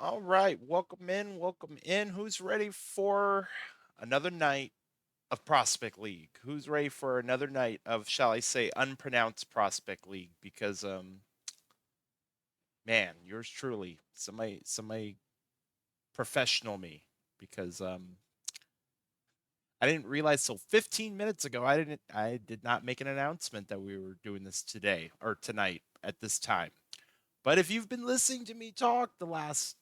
All right, welcome in, welcome in. Who's ready for another night of Prospect League? Who's ready for another night of, shall I say, unpronounced Prospect League? Because man, yours truly, somebody professional me, because I didn't realize till 15 minutes ago I did not make an announcement that we were doing this today or tonight at this time. But if you've been listening to me talk the last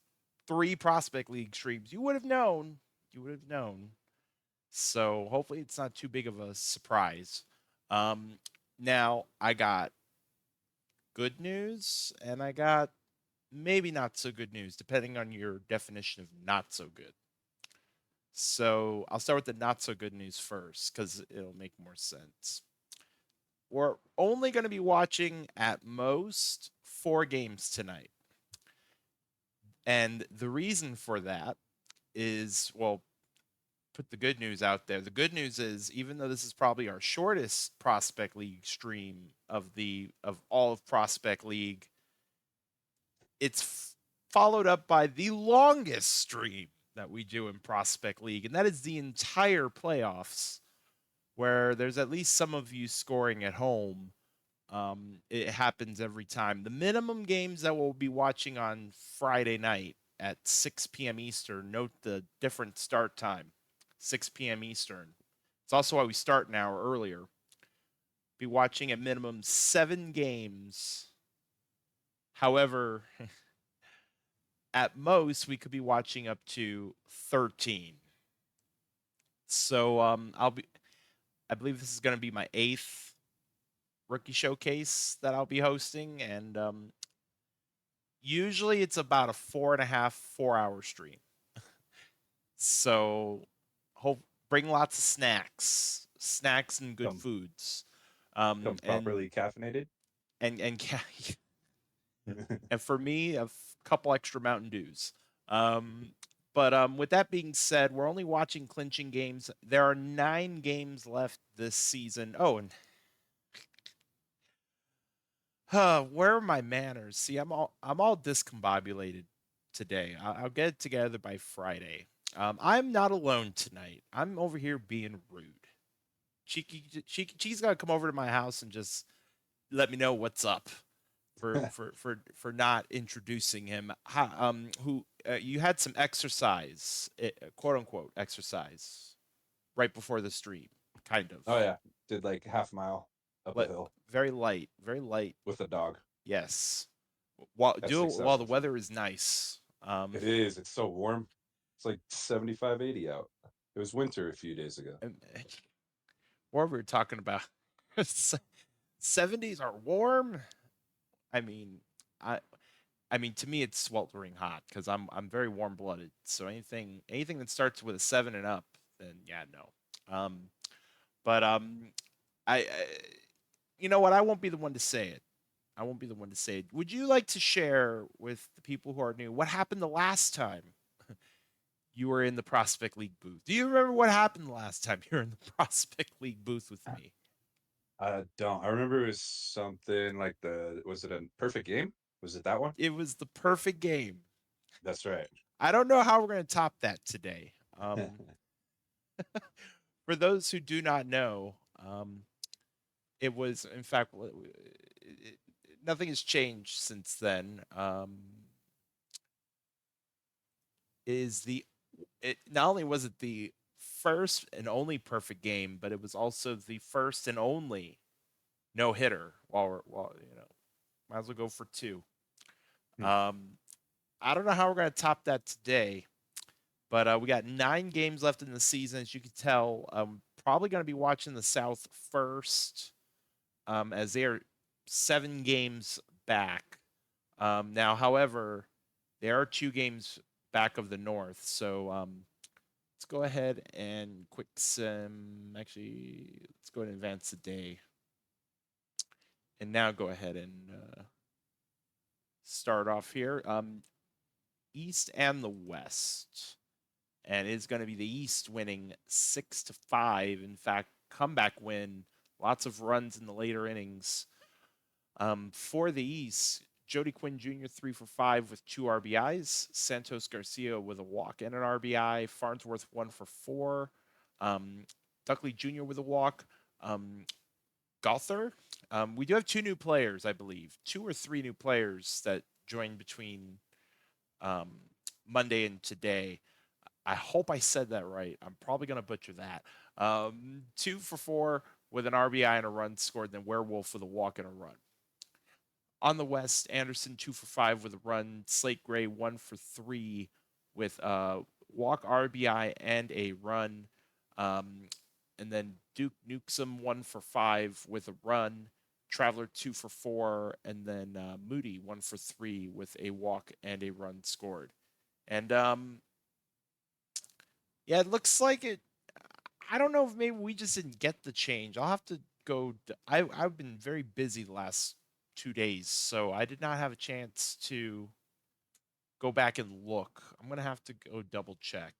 three Prospect League streams, you would have known. You would have known. So hopefully it's not too big of a surprise. Um, Now I got good news and I got maybe not so good news, depending on your definition of not so good. So I'll start with the not so good news first because it'll make more sense. We're only going to be watching at most 4 games tonight. And the reason for that is, well, put the good news out there. The good news is, even though this is probably our shortest Prospect League stream of all of Prospect League, it's followed up by the longest stream that we do in Prospect League, and that is the entire playoffs, where there's at least some of you scoring at home. It happens every time. The minimum games that we'll be watching on Friday night at 6 p.m. Eastern, note the different start time, 6 p.m. Eastern. It's also why we start an hour earlier. Be watching at minimum 7 games. However, at most, we could be watching up to 13. So I believe this is going to be my 8th rookie showcase that I'll be hosting, and usually it's about a 4.5, 4 hour stream. So hope bring lots of snacks and good Come foods. comes And properly caffeinated. and and for me, couple extra Mountain Dews. Um, but with that being said, we're only watching clinching games. There are 9 games left this season. Oh, and where are my manners? See, I'm all discombobulated today. I'll get it together by Friday. I'm not alone tonight. I'm over here being rude. Cheeky's got to come over to my house and just let me know what's up for not introducing him. Who you had some exercise, quote unquote exercise, right before the stream, kind of. Oh yeah, did like half mile up a But hill very light, very light. with a dog. Yes, while That's do it while the excessive. weather is nice. It is. It's so warm. It's like 75, 80 out. It was winter a few days ago. And what we were talking about, 70s are warm. I mean, I I mean, to me, it's sweltering hot because I'm very warm blooded. So anything that starts with a 7 and up, then yeah, no. But I you know what? I won't be the one to say it. I won't be the one to say it. Would you like to share with the people who are new what happened the last time you were in the Prospect League booth? Do you remember what happened the last time you were in the Prospect League booth with me? I don't. I remember it was something like was it a perfect game? Was it that one? It was the perfect game. That's right. I don't know how we're going to top that today. For those who do not know, it was, in fact, nothing has changed since then. Is the it not only was it the first and only perfect game, but it was also the first and only no hitter. While might as well go for two. Um, I don't know how we're gonna top that today, but we got 9 games left in the season. As you can tell, I'm probably gonna be watching the South first, as they're 7 games back. Now, however, there are 2 games back of the North, so let's go ahead and quick sim. Actually, let's go ahead and advance the day, and now go ahead and start off here. East and the West, and it's going to be the East winning 6-5. In fact, comeback win, lots of runs in the later innings. For the East, Jody Quinn Jr. 3 for 5 with 2 RBIs. Santos Garcia with a walk and an RBI. Farnsworth 1 for 4. Um, Duckley Jr. with a walk. Gother. We do have 2 new players, I believe, 2 or 3 new players that joined between um, Monday and today. I hope I said that right. I'm probably going to butcher that. 2 for 4 with an RBI and a run scored, then Werewolf with a walk and a run. On the West, Anderson 2 for 5 with a run. Slate Gray 1 for 3 with a walk, RBI, and a run. Um, and then Duke Newsom 1 for 5 with a run. Traveler 2 for 4, and then Moody 1 for 3 with a walk and a run scored. And yeah, it looks like it. I don't know if maybe we just didn't get the change. I'll have to go. I've been very busy the last 2 days, so I did not have a chance to go back and look. I'm gonna have to go double check.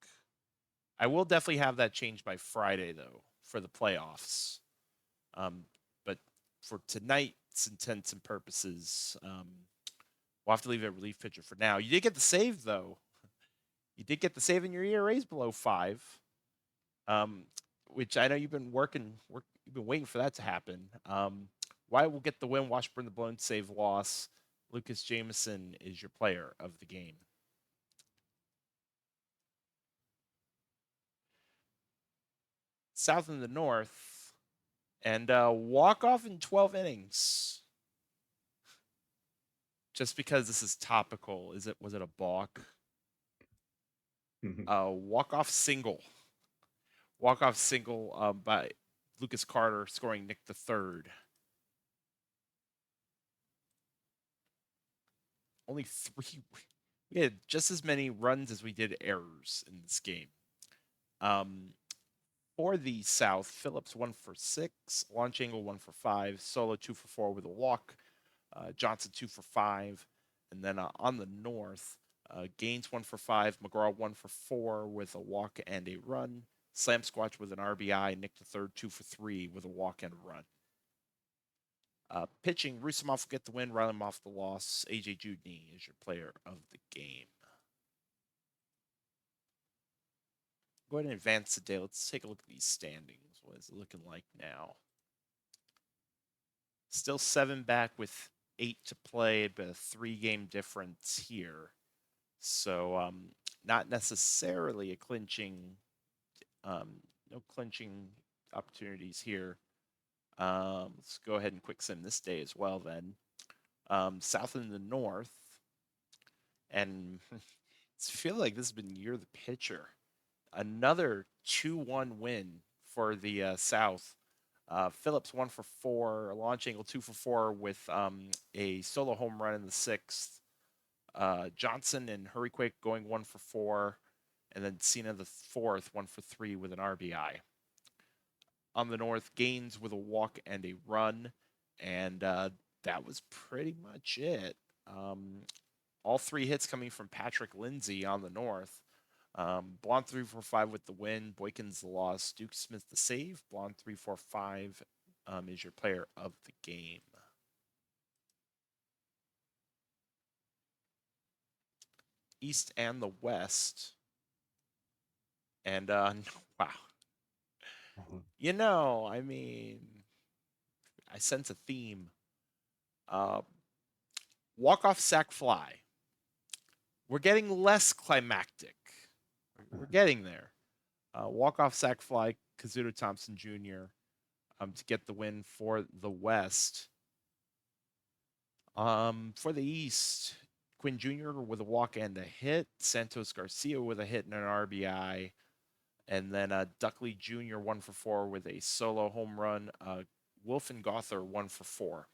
I will definitely have that change by Friday though for the playoffs. Um, but for tonight's intents and purposes, we'll have to leave it relief pitcher for now. You did get the save though. You did get the save, in your ERA's below 5. um, which I know you've been you've been waiting for that to happen. Why will get the win? Washburn the blown save loss. Lucas Jameson is your player of the game. South and the North, and walk off in 12 innings. Just because this is topical, was it a balk? Walk off single by Lucas Carter, scoring Nick the third. Only 3. We had just as many runs as we did errors in this game. For the South, Phillips 1 for 6, launch angle 1 for 5, Solo 2 for 4 with a walk, Johnson 2 for 5, and then on the North, Gaines 1 for 5, McGraw 1 for 4 with a walk and a run, Slam Squatch with an RBI, Nick the third 2 for 3 with a walk and a run. Pitching, Rusimov will get the win, Riley off the loss. AJ Judney is your player of the game. Go ahead and advance the day. Let's take a look at these standings. What is it looking like now? Still 7 back with 8 to play, but a 3-game difference here. So not necessarily a clinching, no clinching opportunities here. Let's go ahead and quick sim this day as well then. South and the North, and it's feel like this has been year of the pitcher. Another 2-1 win for the South. Phillips 1 for 4, launch angle 2 for 4 with a solo home run in the 6th. Johnson and Hurryquick going 1 for 4, and then Cena the 4th 1 for 3 with an RBI. On the North, Gaines with a walk and a run, and that was pretty much it. All 3 hits coming from Patrick Lindsay on the North. Blonde 3 for 5 with the win. Boykins the loss. Duke Smith the save. Blonde 3 for 5 is your player of the game. East and the West. And wow. You know, I mean, I sense a theme. Walk-off sac fly. We're getting less climactic. We're getting there. Walk-off sac fly, Kazuto Thompson Jr. To get the win for the West. For the East, Quinn Jr. with a walk and a hit. Santos Garcia with a hit and an RBI. And then Duckley Jr. 1 for 4 with a solo home run. Wolf and Gother 1 for 4.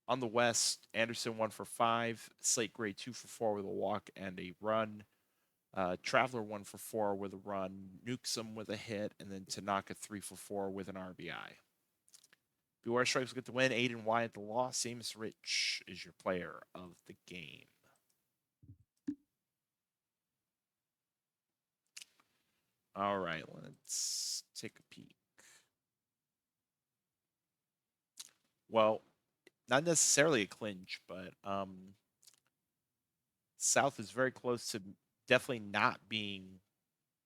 On the West, Anderson 1 for 5. Slate Gray 2 for 4 with a walk and a run. Traveler 1 for 4 with a run. Newsom with a hit. And then Tanaka 3 for 4 with an RBI. Beware Strikes will get the win. Aiden Wyatt the loss. Amos Rich is your player of the game. All right, let's take a peek. Well, not necessarily a clinch, but South is very close to definitely not being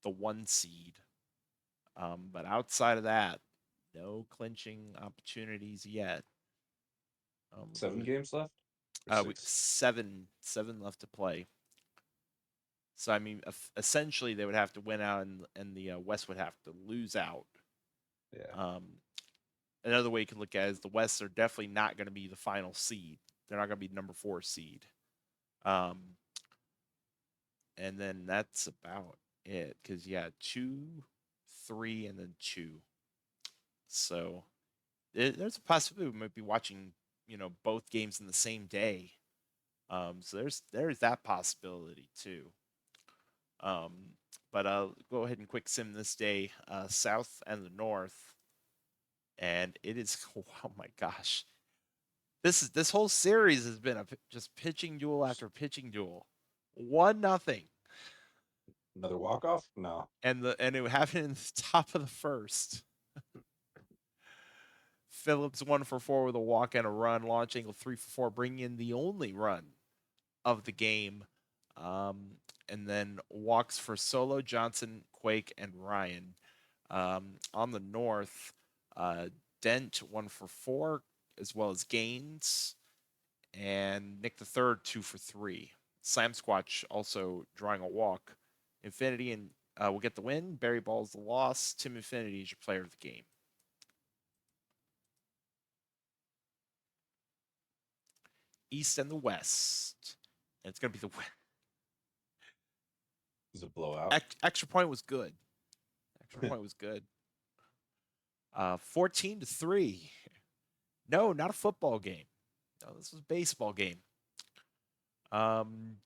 the 1 seed. But outside of that, no clinching opportunities yet. We'll go 7 games left or with 6? seven left to play. So I mean, essentially they would have to win out, and the West would have to lose out. Yeah. Um, Another way you can look at it is the West are definitely not going to be the final seed. They're not going to be number 4 seed. Um, and then that's about it. Because yeah, 2, 3, and then 2. So there's a possibility we might be watching, both games in the same day. So there's that possibility too. Um, but go ahead and quick sim this day, South and the North, and it is oh my gosh, this whole series has been just pitching duel after pitching duel, 1-0, Another walk off? No. and it happened in the top of the first. Phillips 1 for 4 with a walk and a run, launch angle 3 for 4, bringing in the only run of the game. Um, and then walks for Solo, Johnson, Quake, and Ryan. On the North, Dent 1 for 4, as well as Gaines, and Nick the Third 2 for 3. Slam Squatch also drawing a walk. Infinity and will get the win. Barry Ball's the loss. Tim Infinity is your player of the game. East and the West. And it's going to be the It was a blowout. extra point was good. Extra point was good. 14-3. No, not a football game. No, this was a baseball game. Um,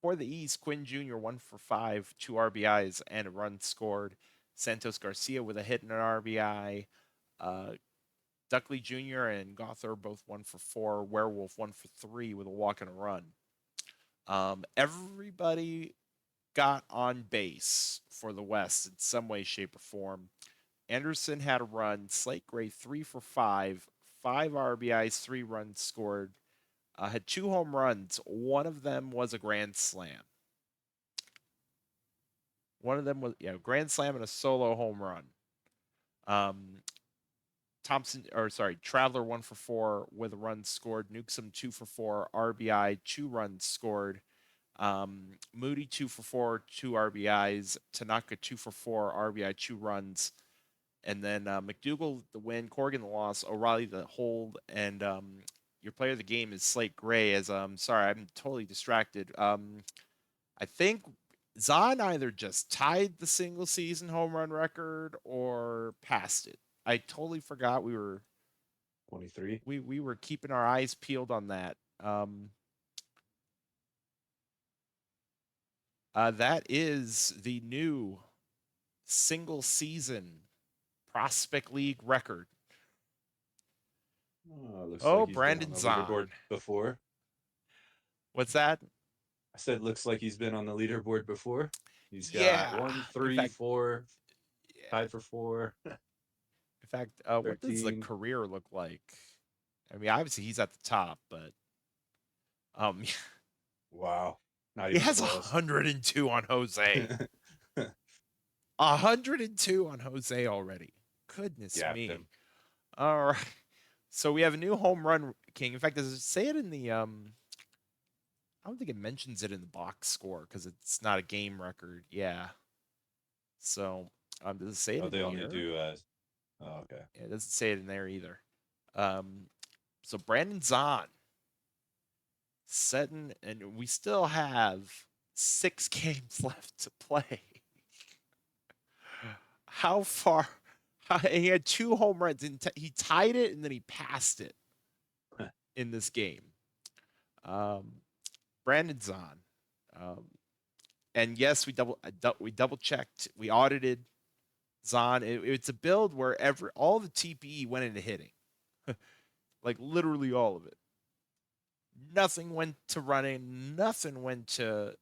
for the East, Quinn Jr. 1 for 5, 2 RBIs and a run scored. Santos Garcia with a hit and an RBI. Uh, Duckley Jr. and Gother both 1 for 4. Werewolf 1 for 3 with a walk and a run. Everybody got on base for the West in some way, shape, or form. Anderson had a run. Slate Gray 3 for 5, 5 RBIs, 3 runs scored. Had 2 home runs. One of them was a grand slam. One of them was grand slam and a solo home run. Um, Traveler 1 for 4 with a run scored. Newsom 2 for 4, RBI, 2 runs scored. Moody 2 for 4, 2 RBIs. Tanaka 2 for 4, RBI, 2 runs. And then McDougal the win, Corrigan the loss, O'Reilly the hold, and your player of the game is Slate Gray. As sorry, I'm totally distracted. I think Zahn either just tied the single season home run record or passed it. I totally forgot 23. we were keeping our eyes peeled on that. That is the new single season Prospect League record. Oh, looks like Oh, he's been on Brandon the leaderboard Zahn. before. What's that? I said looks like he's been on the leaderboard before. He's got Yeah. one, In three, fact, 4, yeah. tied for 4, In fact, what does the 13. career look like? I mean, obviously he's at the top, but um, Wow. Not he even has close. 102 on Jose. 102 on Jose already. Goodness Gapped me. him. All right. So we have a new home run king. In fact, does it say it in the I don't think it mentions it in the box score because it's not a game record. Yeah. So does it say it Oh, in they only here? do oh, okay. Yeah, it doesn't say it in there either. Um, so Brandon Zahn setting, and we still have 6 games left to play. How far? He had 2 home runs, and he tied it, and then he passed it in this game. Um, Brandon Zahn, um, and yes, we double checked, we audited Zahn. It's a build where all the TPE went into hitting, like literally all of it. Nothing went to running. Nothing went to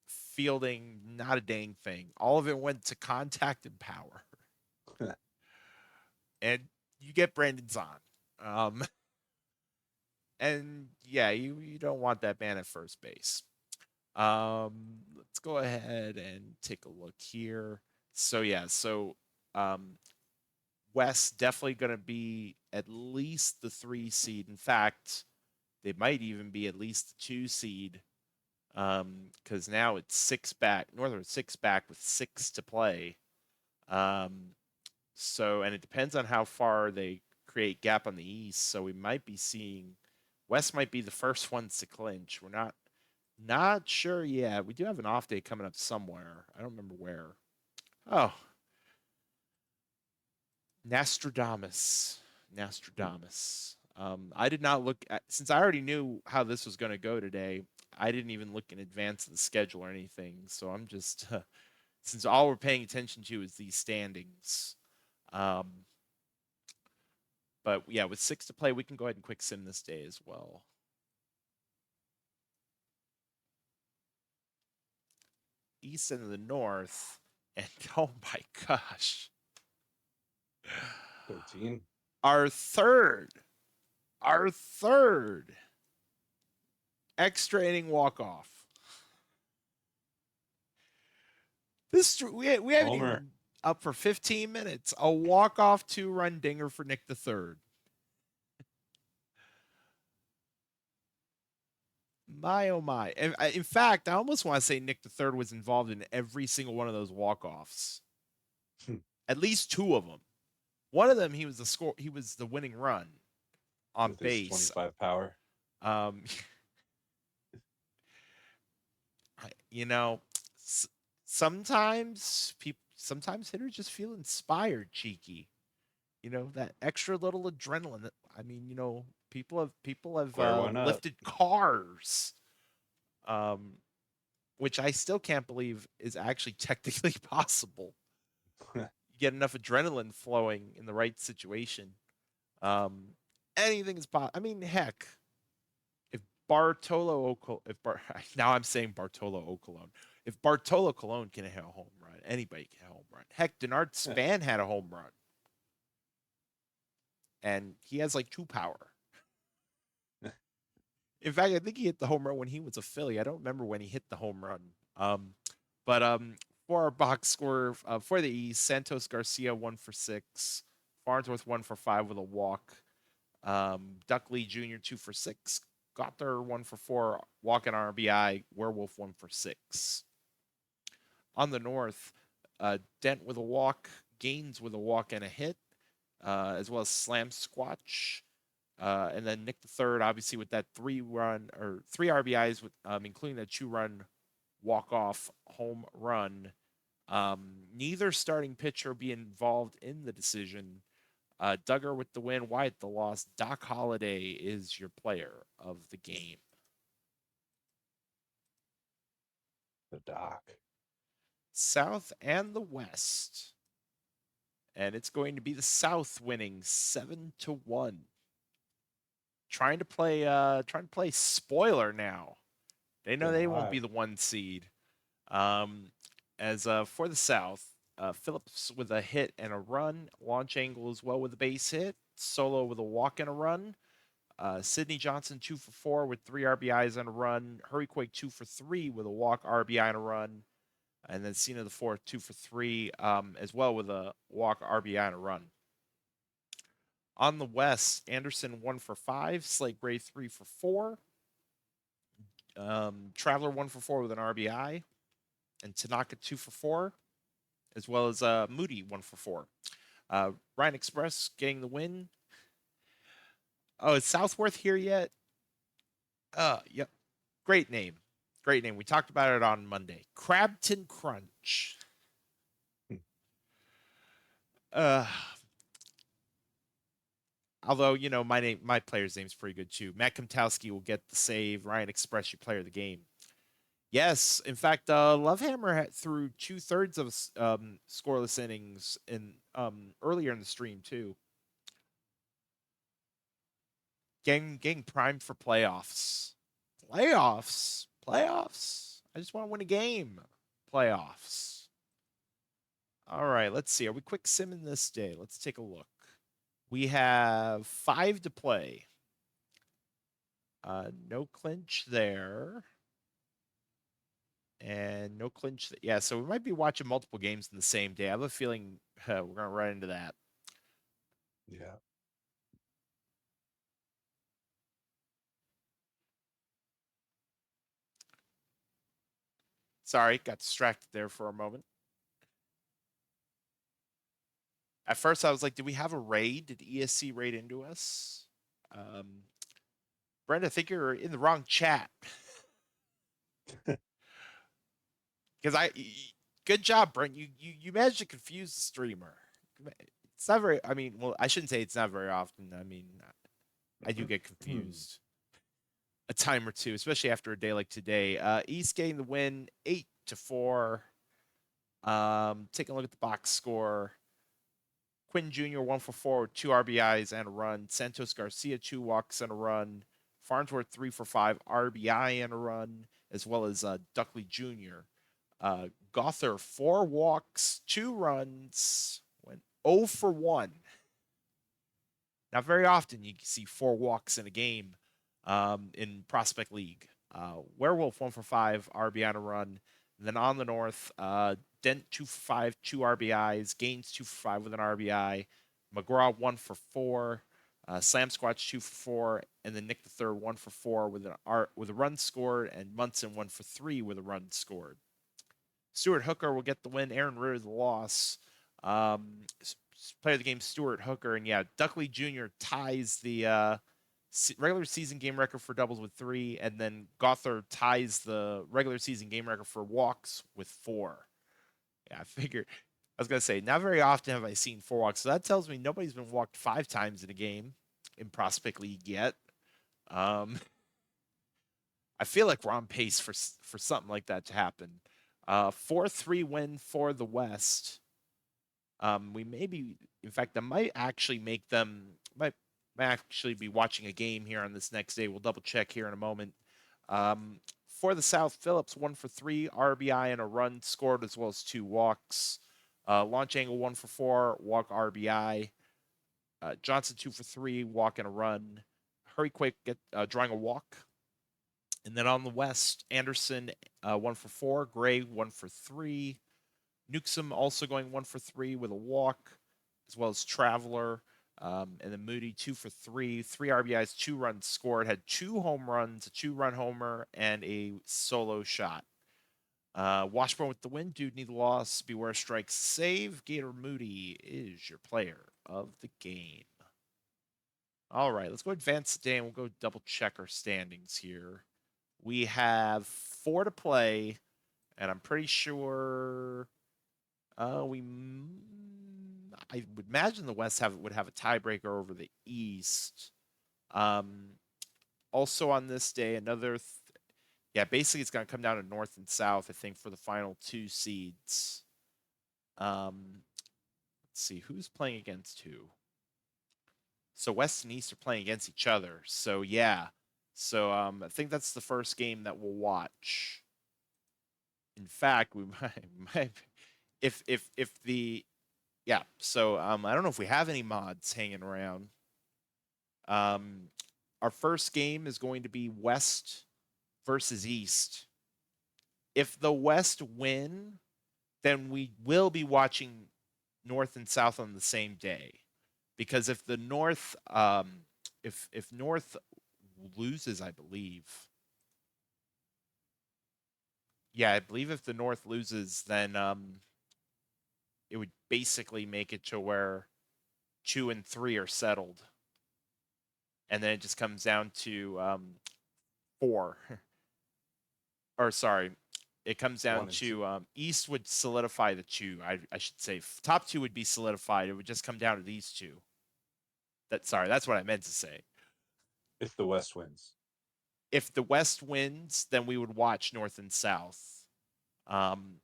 fielding. Not a dang thing. All of it went to contact and power. And you get Brandon Zahn. Um, And yeah, you don't want that man at first base. Let's go ahead and take a look here. So yeah, so um, West definitely going to be at least the 3 seed. In fact, they might even be at least the 2 seed because now it's six back. Northern six back with six to play. Um, so and it depends on how far they create gap on the East. So we might be seeing West might be the first ones to clinch. We're not sure yet. We do have an off day coming up somewhere. I don't remember where. Oh, Nostradamus. Hmm. Nostradamus. I did not look at, since I already knew how this was going to go today. I didn't even look in advance of the schedule or anything. So I'm just, since all we're paying attention to is these standings. Um, but yeah, with six to play, we can go ahead and quick sim this day as well. East and the North, and oh my gosh, 13. our third, our third extra inning walk off. We haven't even Homer. been up for 15 minutes. A walk off 2 run dinger for Nick the Third. My oh my! In fact, I almost want to say Nick the Third was involved in every single one of those walk offs. At least two of them. One of them, he was the score. He was the winning run on With his base. 25 power. Um, you know, sometimes hitters just feel inspired, Cheeky. That extra little adrenaline. I mean, people have Square one up. lifted cars, um, which I still can't believe is actually technically possible. You get enough adrenaline flowing in the right situation. Um, Anything is possible. I mean, heck, if now I'm saying Bartolo Ocolone. If Bartolo Colon can hit a home run, anybody can hit a home run. Heck, Denard Span had a home run, and he has like two power. In fact, I think he hit the home run when he was a Philly. I don't remember when he hit the home run. But for our box score for the East, Santos Garcia 1 for 6, Farnsworth 1 for 5 with a walk, Duckley Jr. 2 for 6, Gothard 1 for 4, walk and RBI, Werewolf 1 for 6. On the North, Dent with a walk, Gaines with a walk and a hit, as well as Slam Squatch. And then Nick the Third, obviously with that 3 run or 3 RBIs, with including that 2 run walk off home run. Neither starting pitcher be involved in the decision. Duggar with the win, Wyatt the loss. Doc Holliday is your player of the game. The Doc. South and the West, and it's going to be the South winning 7-1. Trying to play spoiler now. They know Getting they won't hot. be the 1 seed. As for the South, Phillips with a hit and a run, launch angle as well with a base hit, Solo with a walk and a run, Sidney Johnson 2 for 4 with 3 RBIs and a run, Hurricane 2 for 3 with a walk, RBI and a run, and then Cena the fourth 2 for 3 as well with a walk, RBI and a run. On the West, Anderson 1 for 5, Slate Gray 3 for 4, Traveler 1 for 4 with an RBI, and Tanaka 2 for 4, as well as Moody 1 for 4. Ryan Express getting the win. Oh, is Southworth here yet? Yep. Great name. Great name. We talked about it on Monday. Crabton Crunch. Uh, Although my player's name's pretty good too. Matt Komtowski will get the save. Ryan Express, your player of the game. Yes, in fact, Lovehammer threw 2/3 of scoreless innings in earlier in the stream too. Getting primed for playoffs. Playoffs. I just want to win a game. Playoffs. All right, let's see. Are we quick simming this day? Let's take a look. We have 5 to play. No clinch there. And no clinch. Yeah, so we might be watching multiple games in the same day. I have a feeling we're going to run into that. Yeah. Sorry, got distracted there for a moment. At first, I was like, did we have a raid? Did ESC raid into us? Um, Brenda, I think you're in the wrong chat. Because good job, Brent. You managed to confuse the streamer. It's not very. I mean, well, I shouldn't say it's not very often. I mean, I do get confused a time or two, especially after a day like today. East getting the win, 8-4. Taking a look at the box score. Quinn Jr. 1 for 4 with 2 RBIs and a run. Santos Garcia 2 walks and a run. Farnsworth 3 for 5 RBI and a run, as well as Duckley Jr. Gother 4 walks, 2 runs, went 0 for 1. Not very often you see 4 walks in a game in Prospect League. Werewolf 1 for 5 RBI and a run. And then on the north, Dent 2 for 5, 2 RBIs. Gaines 2 for 5 with an RBI. McGraw 1 for 4. Slam Squatch 2 for 4, and then Nick the Third 1 for 4 with a run scored, and Munson 1 for 3 with a run scored. Stuart Hooker will get the win. Aaron Ritter the loss. Player of the game, Stuart Hooker, and yeah, Duckley Jr. ties the regular season game record for doubles with 3, and then Gothard ties the regular season game record for walks with 4. Yeah, I figured. I was gonna say, not very often have I seen 4 walks, so that tells me nobody's been walked 5 times in a game in Prospect League yet. Um, I feel like we're on pace for something like that to happen. 4-3 win for the West. We maybe, in fact, I might actually make them might actually be watching a game here on this next day. We'll double check here in a moment. For the South, Phillips 1 for 3 RBI and a run scored, as well as 2 walks. Launch angle 1 for 4 walk RBI. Johnson 2 for 3 walk and a run. Hurry quick get drawing a walk. And then on the West, Anderson 1 for 4, Gray 1 for 3. Newsom also going 1 for 3 with a walk, as well as Traveler. And then Moody 2 for 3, 3 RBIs, 2 runs scored, had 2 home runs, a 2 run homer, and a solo shot. Washburn with the win. Dude need the loss. Beware strikes save. Gator Moody is your player of the game. All right, let's go advance today and we'll go double check our standings here. We have 4 to play, and I'm pretty sure I would imagine the West would have a tiebreaker over the East. Um, Also on this day, yeah, basically it's going to come down to North and South, I think, for the final 2 seeds. Let's see who's playing against who. So West and East are playing against each other. So yeah, so I think that's the first game that we'll watch. In fact, we might if the yeah. So I don't know if we have any mods hanging around. Um, our first game is going to be West versus East. If the West win, then we will be watching North and South on the same day. Because if the North, if North loses, I believe, yeah, I believe if the North loses, then it would basically make it to where 2 and 3 are settled, and then it just comes down to 4. Or sorry, it comes down 1 and 2. to East would solidify the 2. I should say top 2 would be solidified. It would just come down to these 2. That's what I meant to say. If the West wins. If the West wins, then we would watch North and South. Um,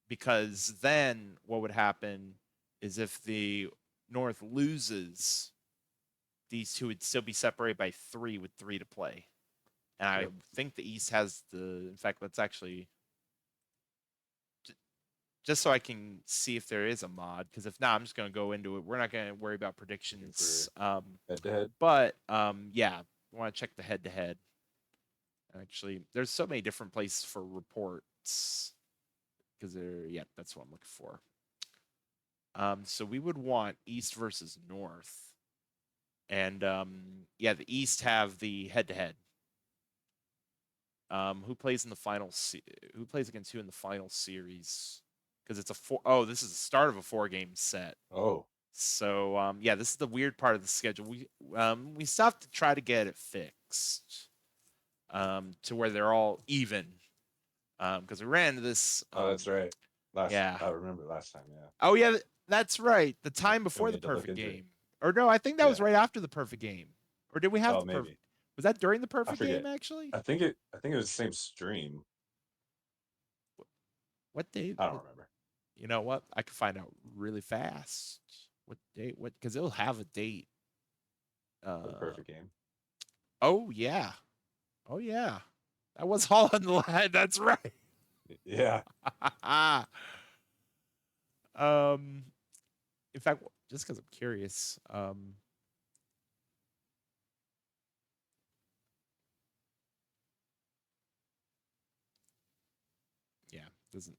because then what would happen is if the North loses, these 2 would still be separated by 3 with 3 to play. And I Yep. think the East has in fact, let's actually, just so I can see if there is a mod, because if not, I'm just going to go into it. We're not going to worry about Looking predictions. for head to head. But yeah. want to check the head to head. Actually, there's so many different places for reports because they're yeah, that's what I'm looking for. So we would want East versus North, and yeah, the East have the head to head. Who plays in the who plays against who in the final series? Because it's a four. Oh, this is the start of a 4 game set. Oh, So yeah, this is the weird part of the schedule. We still have to try to get it fixed to where they're all even. Because we ran into this. oh, that's right. Last Yeah. I remember last time. Yeah, Oh yeah, that's right. The and time and before we the had to look perfect into it. game, or no, I think that was Yeah. right after the perfect game, or did we have Oh, the perfect? maybe. Was that during the I perfect game forget. actually? I think it was the same stream. What day? I don't remember You know what? I can find out really fast. What date? What? Because it'll have a date. for the Uh. perfect game. Oh yeah. Oh yeah. That was all on the line. That's right. Yeah. um. In fact, just because I'm curious. Yeah. Doesn't.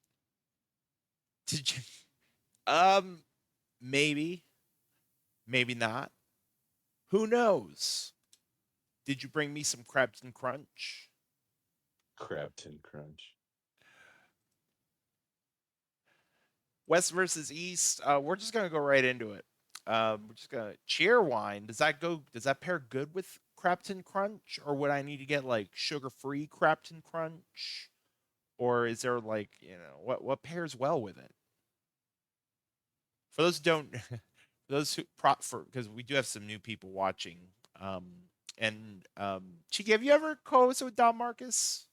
Did you? Um. Maybe. Maybe not. Who knows? Did you bring me some Crabton Crunch? Crabton Crunch. West versus East. We're just gonna go right into it. We're just gonna cheer wine. Does that go? Does that pair good with Crabton Crunch, or would I need to get like sugar-free Crabton Crunch, or is there like what pairs well with it? For those who don't, for those who prop for because we do have some new people watching. Um, and Cheeky, have you ever co-hosted with Don Marcus?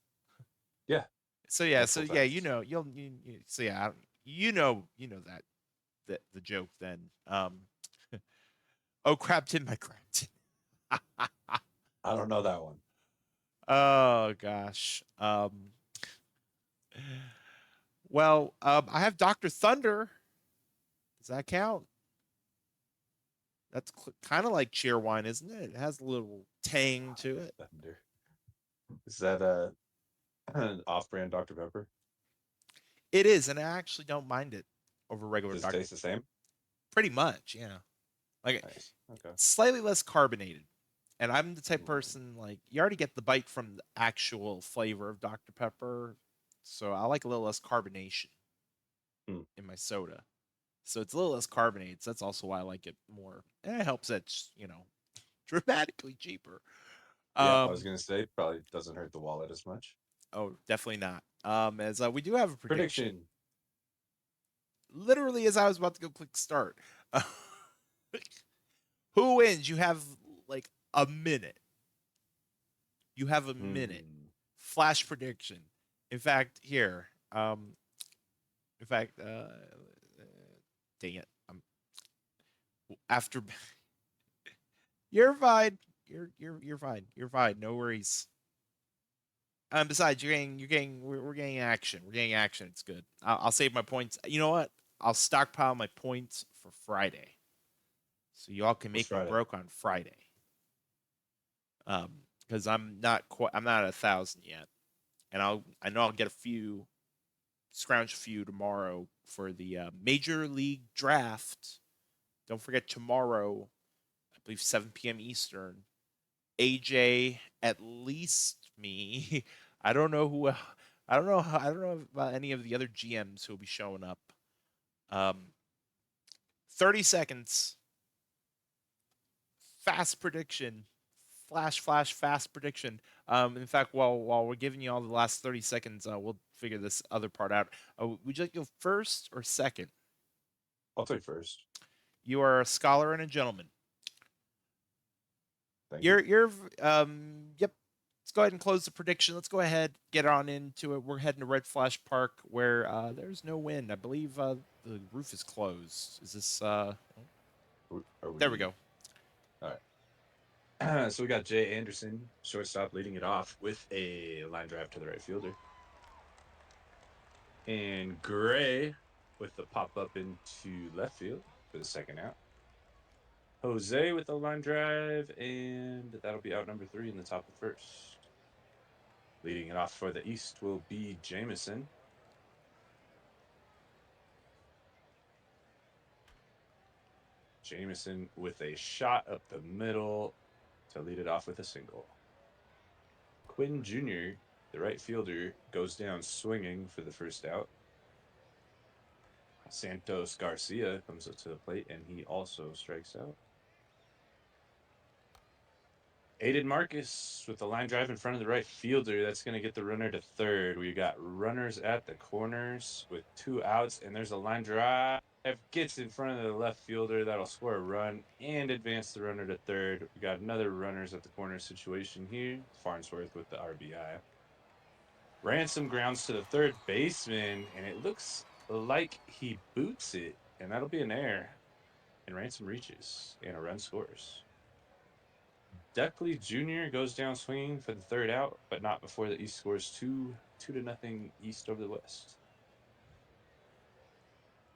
Yeah, So yeah, multiple you times. know so yeah, you know that the joke then. Oh, Crabton, my Crabton. I don't know that one. Oh gosh. Well, I have Doctor Thunder. Does that count? That's kind of like cheer wine, isn't it? It has a little tang to Dr. it. Thunder. Is that an off-brand Dr. Pepper? It is, and I actually don't mind it over regular Does it Doctor. taste the same? Pretty much, yeah. Like Nice. Okay. slightly less carbonated. And I'm the type of Mm. person like you already get the bite from the actual flavor of Dr. Pepper, so I like a little less carbonation Mm. in my soda. So it's a little less carbonated. So that's also why I like it more. And it helps that it's, dramatically cheaper. Yeah, I was Um, gonna say probably doesn't hurt the wallet as much. oh, definitely not. As we do have a prediction. Prediction. Literally, as I was about to go click start, who wins? You have like a minute. You have a minute. Hmm. Flash prediction. In fact, here. In fact, dang it. After you're fine. You're fine. You're fine. No worries. Besides, we're getting action. We're getting action. It's good. I'll save my points. You know what? I'll stockpile my points for Friday, so y'all can What's make me Friday? broke on Friday. Because I'm not at 1,000 yet, and I know I'll get a few, scrounge a few tomorrow for the Major League Draft. Don't forget tomorrow, I believe 7 p.m. Eastern. AJ, at least me. I don't know who. I don't know about any of the other GMs who will be showing up. 30 seconds. Fast prediction. Flash, fast prediction. In fact, while we're giving you all the last 30 seconds, we'll figure this other part out. Would you like to go first or second? I'll take first. You are a scholar and a gentleman. Thank you. Yep. Let's go ahead and close the prediction. Let's go ahead, get on into it. We're heading to Red Flash Park where there's no wind. I believe the roof is closed. Is this Are there we we? go. All right. So we got Jay Anderson, shortstop, leading it off with a line drive to the right fielder, and Gray with the pop up into left field for the second out. Jose with the line drive, and that'll be out number 3 in the top of the first. Leading it off for the East will be Jameson. Jameson with a shot up the middle to lead it off with a single. Quinn Jr., the right fielder, goes down swinging for the first out. Santos Garcia comes up to the plate, and he also strikes out. Aiden Marcus with the line drive in front of the right fielder. That's going to get the runner to third. We got runners at the corners with 2 outs, and there's a line drive. Gets in front of the left fielder. That'll score a run and advance the runner to third. We got another runners at the corner situation here. Farnsworth with the RBI. Ransom grounds to the third baseman, and it looks like he boots it, and that'll be an error. And Ransom reaches, and a run scores. Duckley Jr. goes down swinging for the third out, but not before the East scores 2-0 East over the West.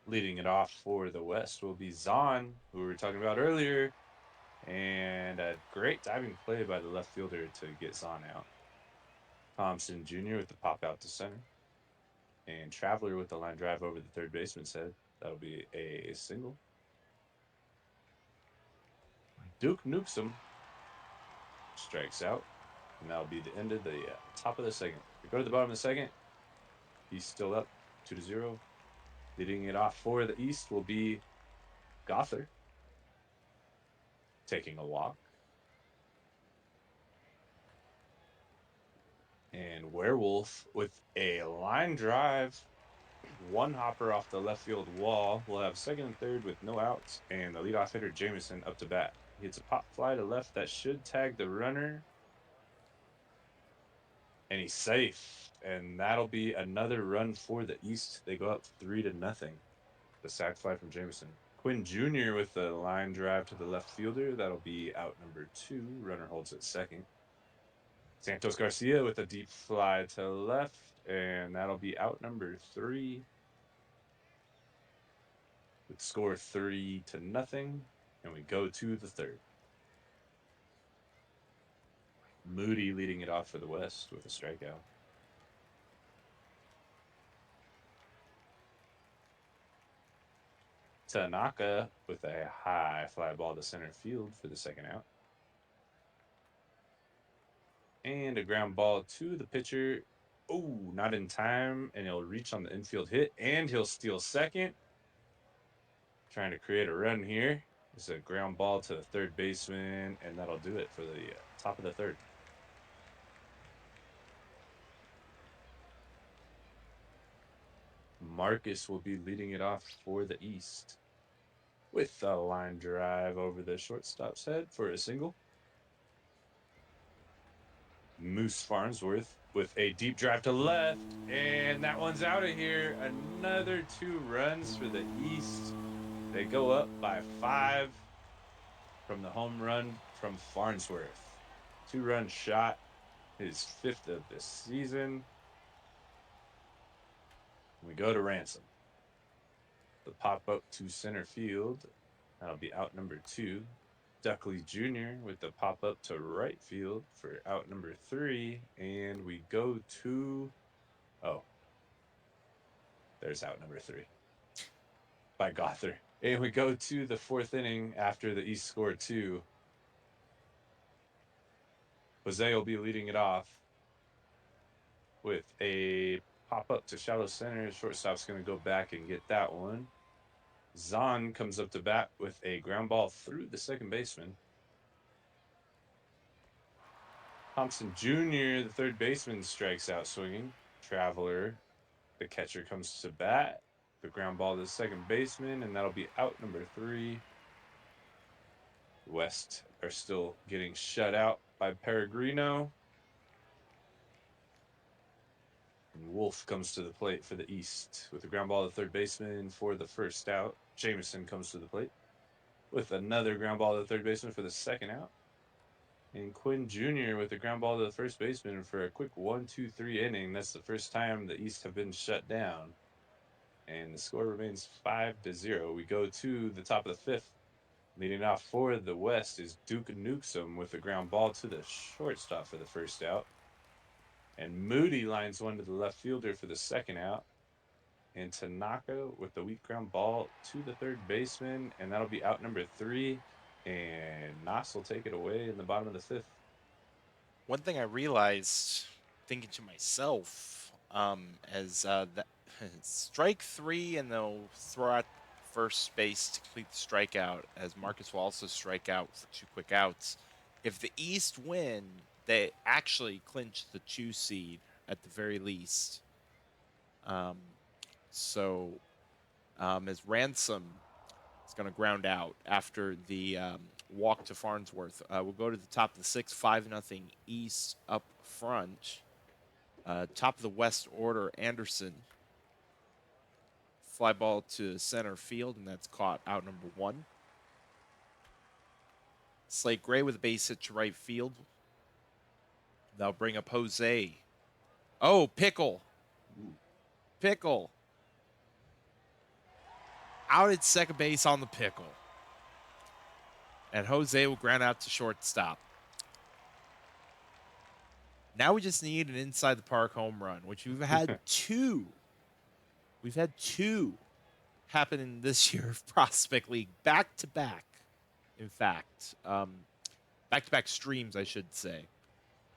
Leading it off for the West will be Zahn, who we were talking about earlier, and a great diving play by the left fielder to get Zahn out. Thompson Jr. with the pop out to center, and Traveler with the line drive over the third baseman's head. That'll be a single. Duke Newsom strikes out, and that'll be the end of the top of the second. We go to the bottom of the second. He's still up 2-0. Leading it off for the East will be Gother taking a walk. And Werewolf with a line drive, one hopper off the left field wall. We'll have second and third with no outs, and the leadoff hitter Jameson up to bat. He hits a pop fly to left that should tag the runner, and he's safe. And that'll be another run for the East. They go up 3-0. The sac fly from Jameson. Quinn Jr. with the line drive to the left fielder. That'll be out number 2. Runner holds at second. Santos Garcia with a deep fly to left, and that'll be out number 3. With score 3-0, and we go to the third. Moody leading it off for the West with a strikeout. Tanaka with a high fly ball to center field for the second out. And a ground ball to the pitcher. Oh, not in time, and he'll reach on the infield hit, and he'll steal second. Trying to create a run here. It's a ground ball to the third baseman, and that'll do it for the top of the third. Marcus will be leading it off for the East with a line drive over the shortstop's head for a single. Moose Farnsworth with a deep drive to left, and that one's out of here. Another 2 runs for the East. They go up by 5 from the home run from Farnsworth. 2-run shot, his 5th of the season. We go to Ransom. The pop up to center field. That'll be out number 2. Duckley Jr. with the pop up to right field for out number 3. And we go to. Oh, there's out number 3 by Gother. And we go to the 4th inning after the East scored 2. Jose will be leading it off with a pop up to shallow center. Shortstop's going to go back and get that one. Zahn comes up to bat with a ground ball through the second baseman. Thompson Jr., the third baseman, strikes out swinging. Traveler, the catcher, comes to bat. The ground ball to the second baseman, and that'll be out number 3. West are still getting shut out by Peregrino. And Wolf comes to the plate for the East with the ground ball to the third baseman for the first out. Jameson comes to the plate with another ground ball to the third baseman for the second out. And Quinn Jr. with the ground ball to the first baseman for a quick 1-2-3 inning. That's the first time the East have been shut down. And the score remains 5-0. We go to the top of the 5th. Leading off for the West is Duke Newsome with the ground ball to the shortstop for the first out. And Moody lines one to the left fielder for the second out. And Tanaka with the weak ground ball to the third baseman. And that'll be out number 3. And Nas will take it away in the bottom of the 5th. One thing I realized, thinking to myself, as that strike 3, and they'll throw out first base to complete the strikeout, as Marcus will also strike out for 2 quick outs. If the East win, they actually clinch the 2 seed at the very least. Um, so as Ransom is going to ground out after the walk to Farnsworth. We'll go to the top of the 6th, 5-0 East up front. Top of the West order, Anderson. Fly ball to center field, and that's caught out number 1. Slate Gray with a base hit to right field. They'll bring up Jose. Oh, Pickle. Pickle. Out at second base on the Pickle. And Jose will ground out to shortstop. Now we just need an inside the park home run, which we've had 2. We've had 2 happening this year of Prospect League, back to back. In fact, back to back streams, I should say.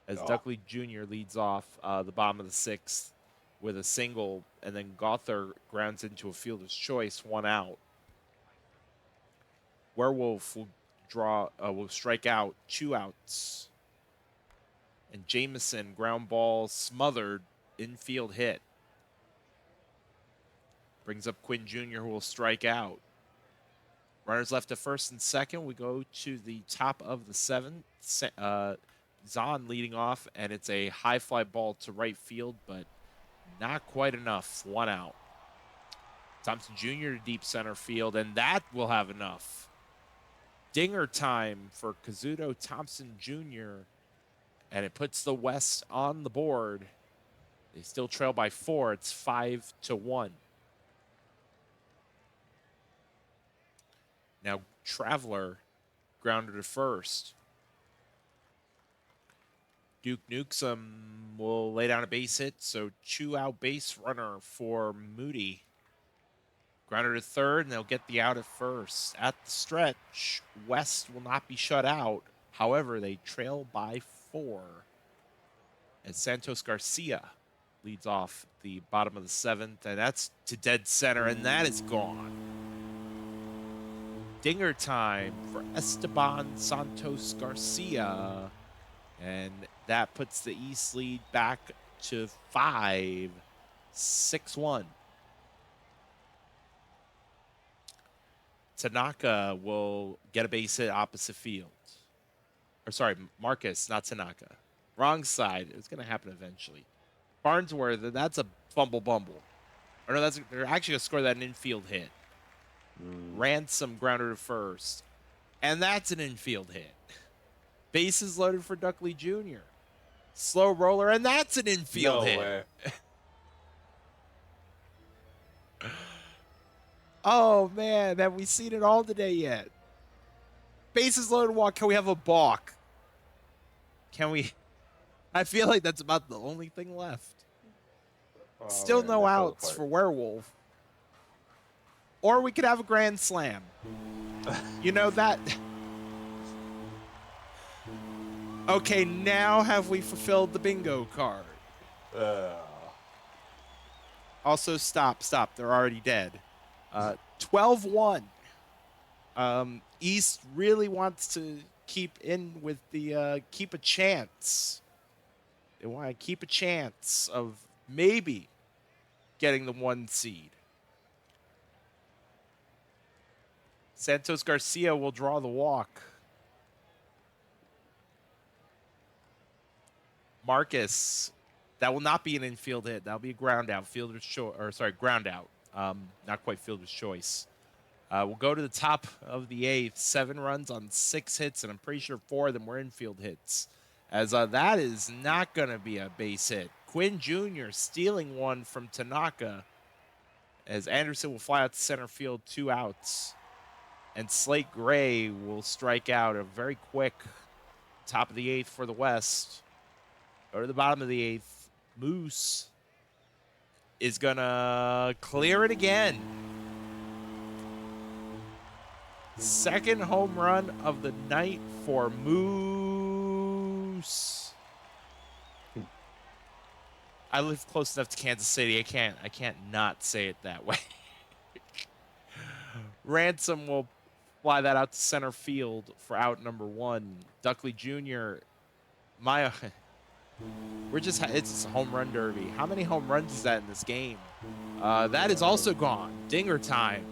As Duckley Jr. leads off the bottom of the 6th with a single, and then Gother grounds into a fielder's choice, 1 out. Werewolf will strike out, 2 outs. And Jameson, ground ball smothered, infield hit. Brings up Quinn Jr., who will strike out. Runners left to first and second. We go to the top of the 7th. Zahn leading off, and it's a high fly ball to right field, but not quite enough. 1 out. Thompson Jr. to deep center field, and that will have enough. Dinger time for Kazuto Thompson Jr., and it puts the West on the board. They still trail by 4. It's 5-1. Now, Traveler grounded to first. Duke Newsome will lay down a base hit, so 2-out base runner for Moody. Grounded to third, and they'll get the out at first. At the stretch, West will not be shut out. However, they trail by 4. As Santos Garcia leads off the bottom of the 7th, and that's to dead center, and that is gone. Dinger time for Esteban Santos Garcia. And that puts the East lead back to 5, 6-1. Tanaka will get a base hit opposite field. Or sorry, Marcus, not Tanaka. Wrong side. It's going to happen eventually. Farnsworth, that's a fumble bumble. Or no, they're actually going to score that an infield hit. Ransom grounded to first. And that's an infield hit. Bases loaded for Duckley Jr. Slow roller, and that's an infield hit. Way. Oh, man, have we seen it all today yet? Bases loaded walk. Can we have a balk? Can we? I feel like that's about the only thing left. Still man, no outs for Werewolf. Or we could have a grand slam. You know that. Okay, now have we fulfilled the bingo card? Also, stop. They're already dead. 12-1. East really wants to keep in with the keep a chance. They want to keep a chance of maybe getting the 1 seed. Santos Garcia will draw the walk. Marcus, that will not be an infield hit. That'll be a ground out. Ground out. Not quite fielder's choice. We'll go to the top of the 8th. 7 runs on 6 hits, and I'm pretty sure 4 of them were infield hits. As that is not going to be a base hit. Quinn Jr. stealing one from Tanaka. As Anderson will fly out to center field, 2 outs. And Slate Gray will strike out a very quick top of the eighth for the West. Go to the bottom of the eighth. Moose is going to clear it again. Second home run of the night for Moose. I live close enough to Kansas City. I can't not say it that way. Ransom will fly that out to center field for out number one. Duckley Jr. My it's a home run derby. How many home runs is that in this game? That is also gone. Dinger time.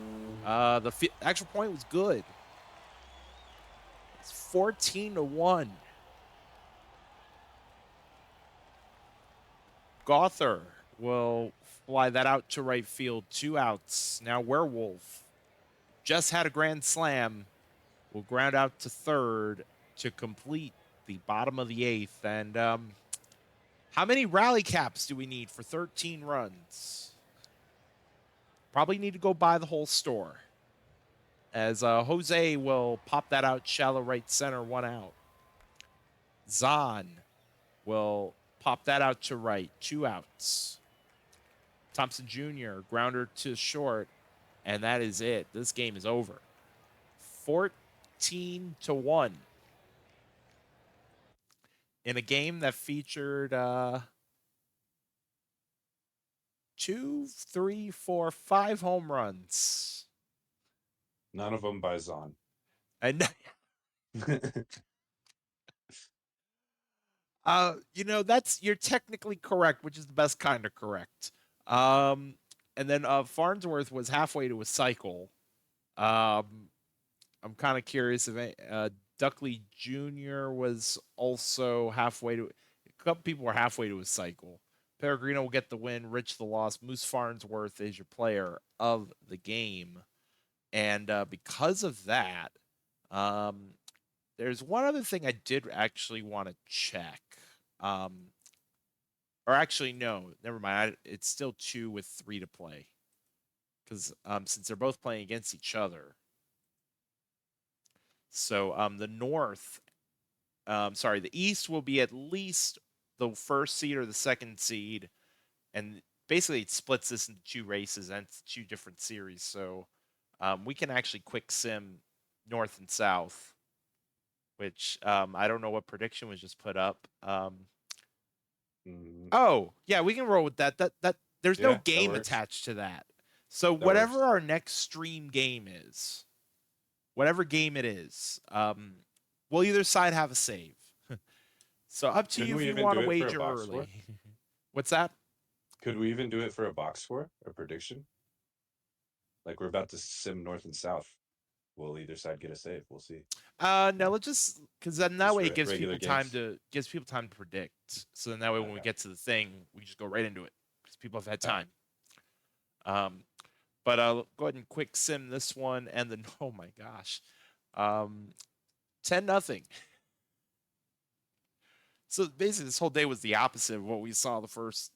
The extra point was good. It's 14-1. Gother will fly that out to right field. 2 outs. Now Werewolf just had a grand slam. Will ground out to third to complete the bottom of the eighth. And how many rally caps do we need for 13 runs? Probably need to go buy the whole store. As Jose will pop that out shallow right center, 1 out. Zahn will pop that out to right, 2 outs. Thompson Jr., grounder to short, and that is it. This game is over. 14-1. In a game that featured 2, 3, 4, 5 home runs. None of them by Zahn. And you're technically correct, which is the best kind of correct. And then Farnsworth was halfway to a cycle. I'm kind of curious if Duckley Jr. was also halfway to. A couple people were halfway to a cycle. Peregrino will get the win. Rich the loss. Moose Farnsworth is your player of the game, and because of that, there's one other thing I did actually want to check. Or actually, no, never mind. It's still 2 with 3 to play because since they're both playing against each other. So the North, the East will be at least the first seed or the second seed, and basically it splits this into 2 races and it's 2 different series. So we can actually quick sim North and South, which I don't know what prediction was just put up. Oh yeah, we can roll with that. That there's no game attached to that. So whatever our next stream game is, whatever game it is, will either side have a save? So up to you if you want to wager early. What's that? Could we even do it for a box score, a prediction? Like we're about to sim North and South. Will either side get a save? We'll see. No, let's just because then that way it gives people time to predict. So then that way when we get to the thing, we just go right into it because people have had time. But I'll go ahead and quick sim this one, and then oh my gosh, 10-0. So basically, this whole day was the opposite of what we saw the first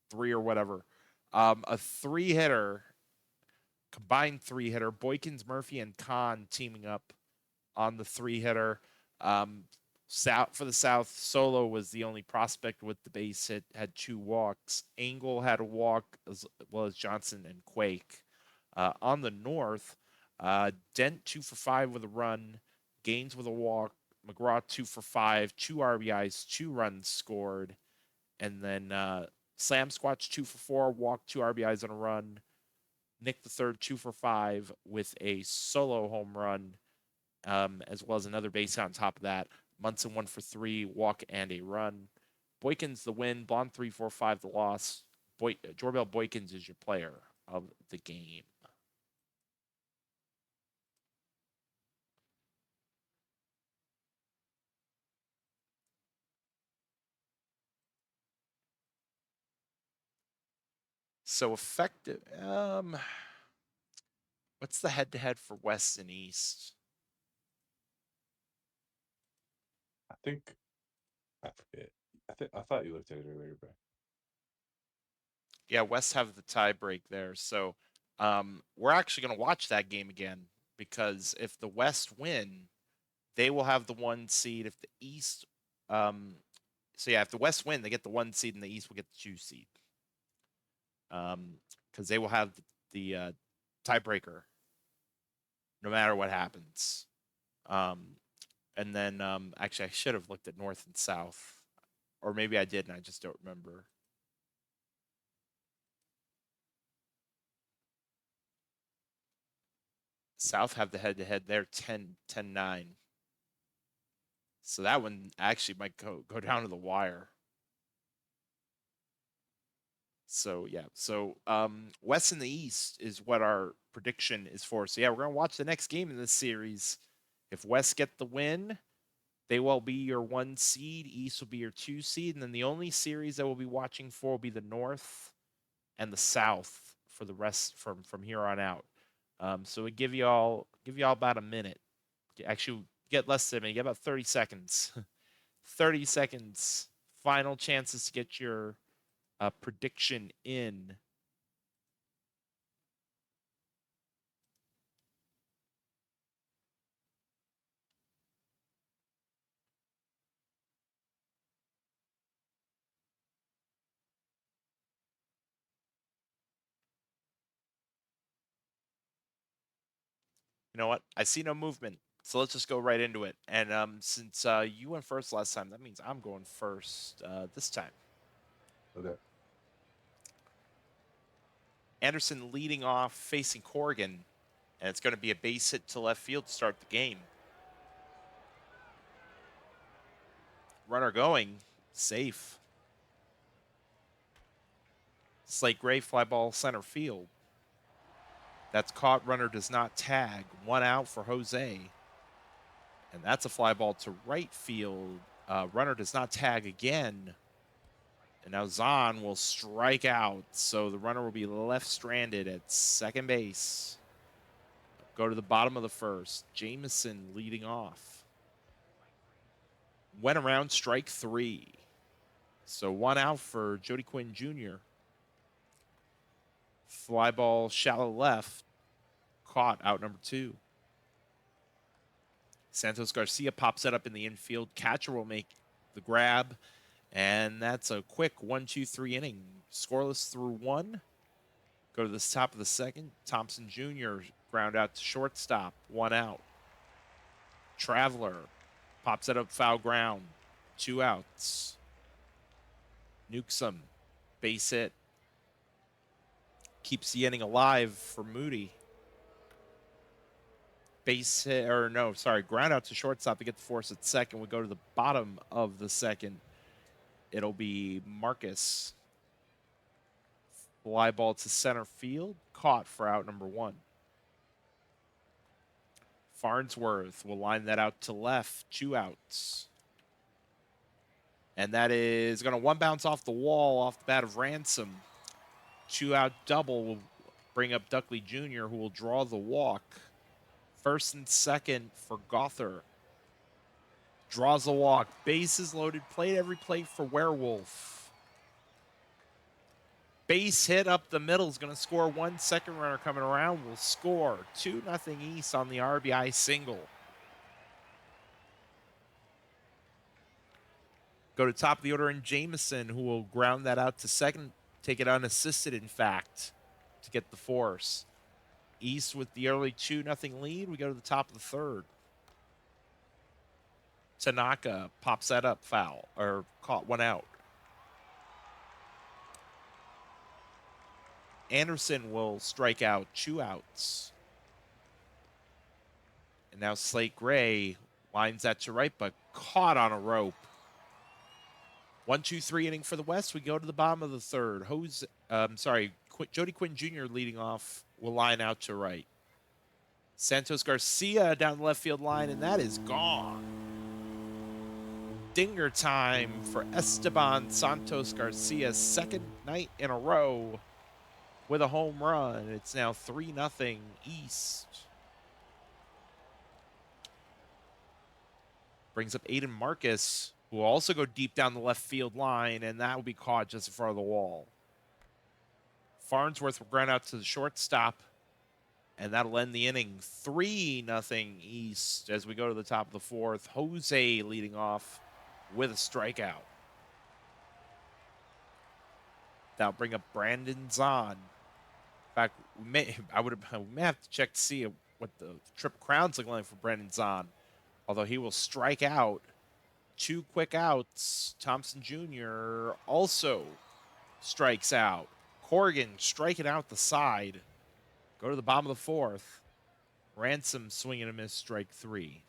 3 or whatever. A 3-hitter, combined 3-hitter, Boykins, Murphy, and Kahn teaming up on the 3-hitter. South for the South, Solo was the only prospect with the base hit, had 2 walks. Engel had a walk as well as Johnson and Quake. On the North, Dent 2 for 5 with a run, Gaines with a walk, McGraw 2 for 5, 2 RBIs, 2 runs scored, and then Slam Squatch 2 for 4, walk, 2 RBIs and a run. Nick the third 2 for 5 with a solo home run, as well as another base hit on top of that. Munson 1 for 3, walk and a run. Boykins the win, Blonde 3-4-5 the loss. Jorbel Boykins is your player of the game. So effective. What's the head-to-head for West and East? I forget. I thought you looked at it earlier, bro. Yeah, West have the tie break there. So we're actually going to watch that game again because if the West win, they will have the 1 seed. If the East, so yeah, if the West win, they get the 1 seed, and the East will get the 2 seed. Because they will have the tiebreaker no matter what happens. And then actually, I should have looked at North and South, or maybe I did, and I just don't remember. South have the head-to-head. They're 10-9. So that one actually might go down to the wire. So yeah, so West and the East is what our prediction is for. So yeah, we're gonna watch the next game in this series. If West get the win, they will be your 1 seed. East will be your 2 seed, and then the only series that we'll be watching for will be the North and the South for the rest from here on out. So we give y'all about a minute. Actually, get less than a minute. Get about 30 seconds. 30 seconds. Final chances to get your prediction in. You know what? I see no movement. So let's just go right into it. And since you went first last time, that means I'm going first this time. Okay. Anderson leading off, facing Corrigan, and it's going to be a base hit to left field to start the game. Runner going, safe. Slate Gray fly ball center field. That's caught. Runner does not tag. 1 out for Jose. And that's a fly ball to right field. Runner does not tag again. And now Zahn will strike out. So the runner will be left stranded at second base. Go to the bottom of the first. Jameson leading off. Went around strike 3. So 1 out for Jody Quinn Jr. Fly ball shallow left. Caught out number 2. Santos Garcia pops that up in the infield. Catcher will make the grab. And that's a quick 1-2-3 inning. Scoreless through 1. Go to the top of the second. Thompson Jr. ground out to shortstop. 1 out. Traveler pops it up foul ground. 2 outs. Newsome, base hit. Keeps the inning alive for Moody. Base hit, or no, sorry, ground out to shortstop to get the force at second. We go to the bottom of the second. It'll be Marcus. Fly ball to center field. Caught for out number 1. Farnsworth will line that out to left. 2 outs. And that is going to 1 bounce off the wall off the bat of Ransom. 2 out double will bring up Duckley Jr., who will draw the walk. First and second for Gother. Draws the walk. Bases loaded. Played every play for Werewolf. Base hit up the middle is going to score 1. Second runner coming around will score. 2-0 East on the RBI single. Go to top of the order in Jameson, who will ground that out to second. Take it unassisted, in fact, to get the force. East with the early 2-0 lead. We go to the top of the third. Tanaka pops that up foul, or caught 1 out. Anderson will strike out. 2 outs. And now Slate Gray lines that to right, but caught on a rope. 1-2-3 inning for the West. We go to the bottom of the third. Jody Quinn Jr. leading off will line out to right. Santos Garcia down the left field line, and that is gone. Dinger time for Esteban Santos Garcia, second night in a row with a home run. It's now 3-0 East. Brings up Aiden Marcus, who will also go deep down the left field line, and that will be caught just in front of the wall. Farnsworth will ground out to the shortstop, and that'll end the inning 3-0 East as we go to the top of the fourth. Jose leading off with a strikeout. That'll bring up Brandon Zahn. In fact, we may have to check to see what the trip crown's looking like for Brandon Zahn. Although he will strike out 2 quick outs. Thompson Jr. also strikes out. Corrigan striking out the side. Go to the bottom of the fourth. Ransom swinging a miss, strike 3.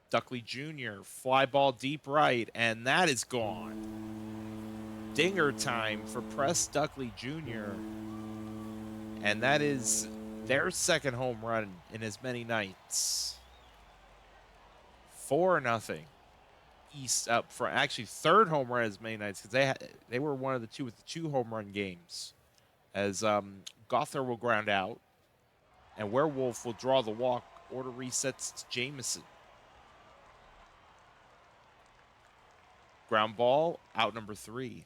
Duckley Jr. fly ball deep right, and that is gone. Dinger time for Press Duckley Jr. And that is their second home run in as many nights. 4-0 East up front. Actually, third home run as many nights because they were one of the two with the 2 home run games. As Gother will ground out, and Werewolf will draw the walk. Order resets to Jameson. Ground ball, out number 3.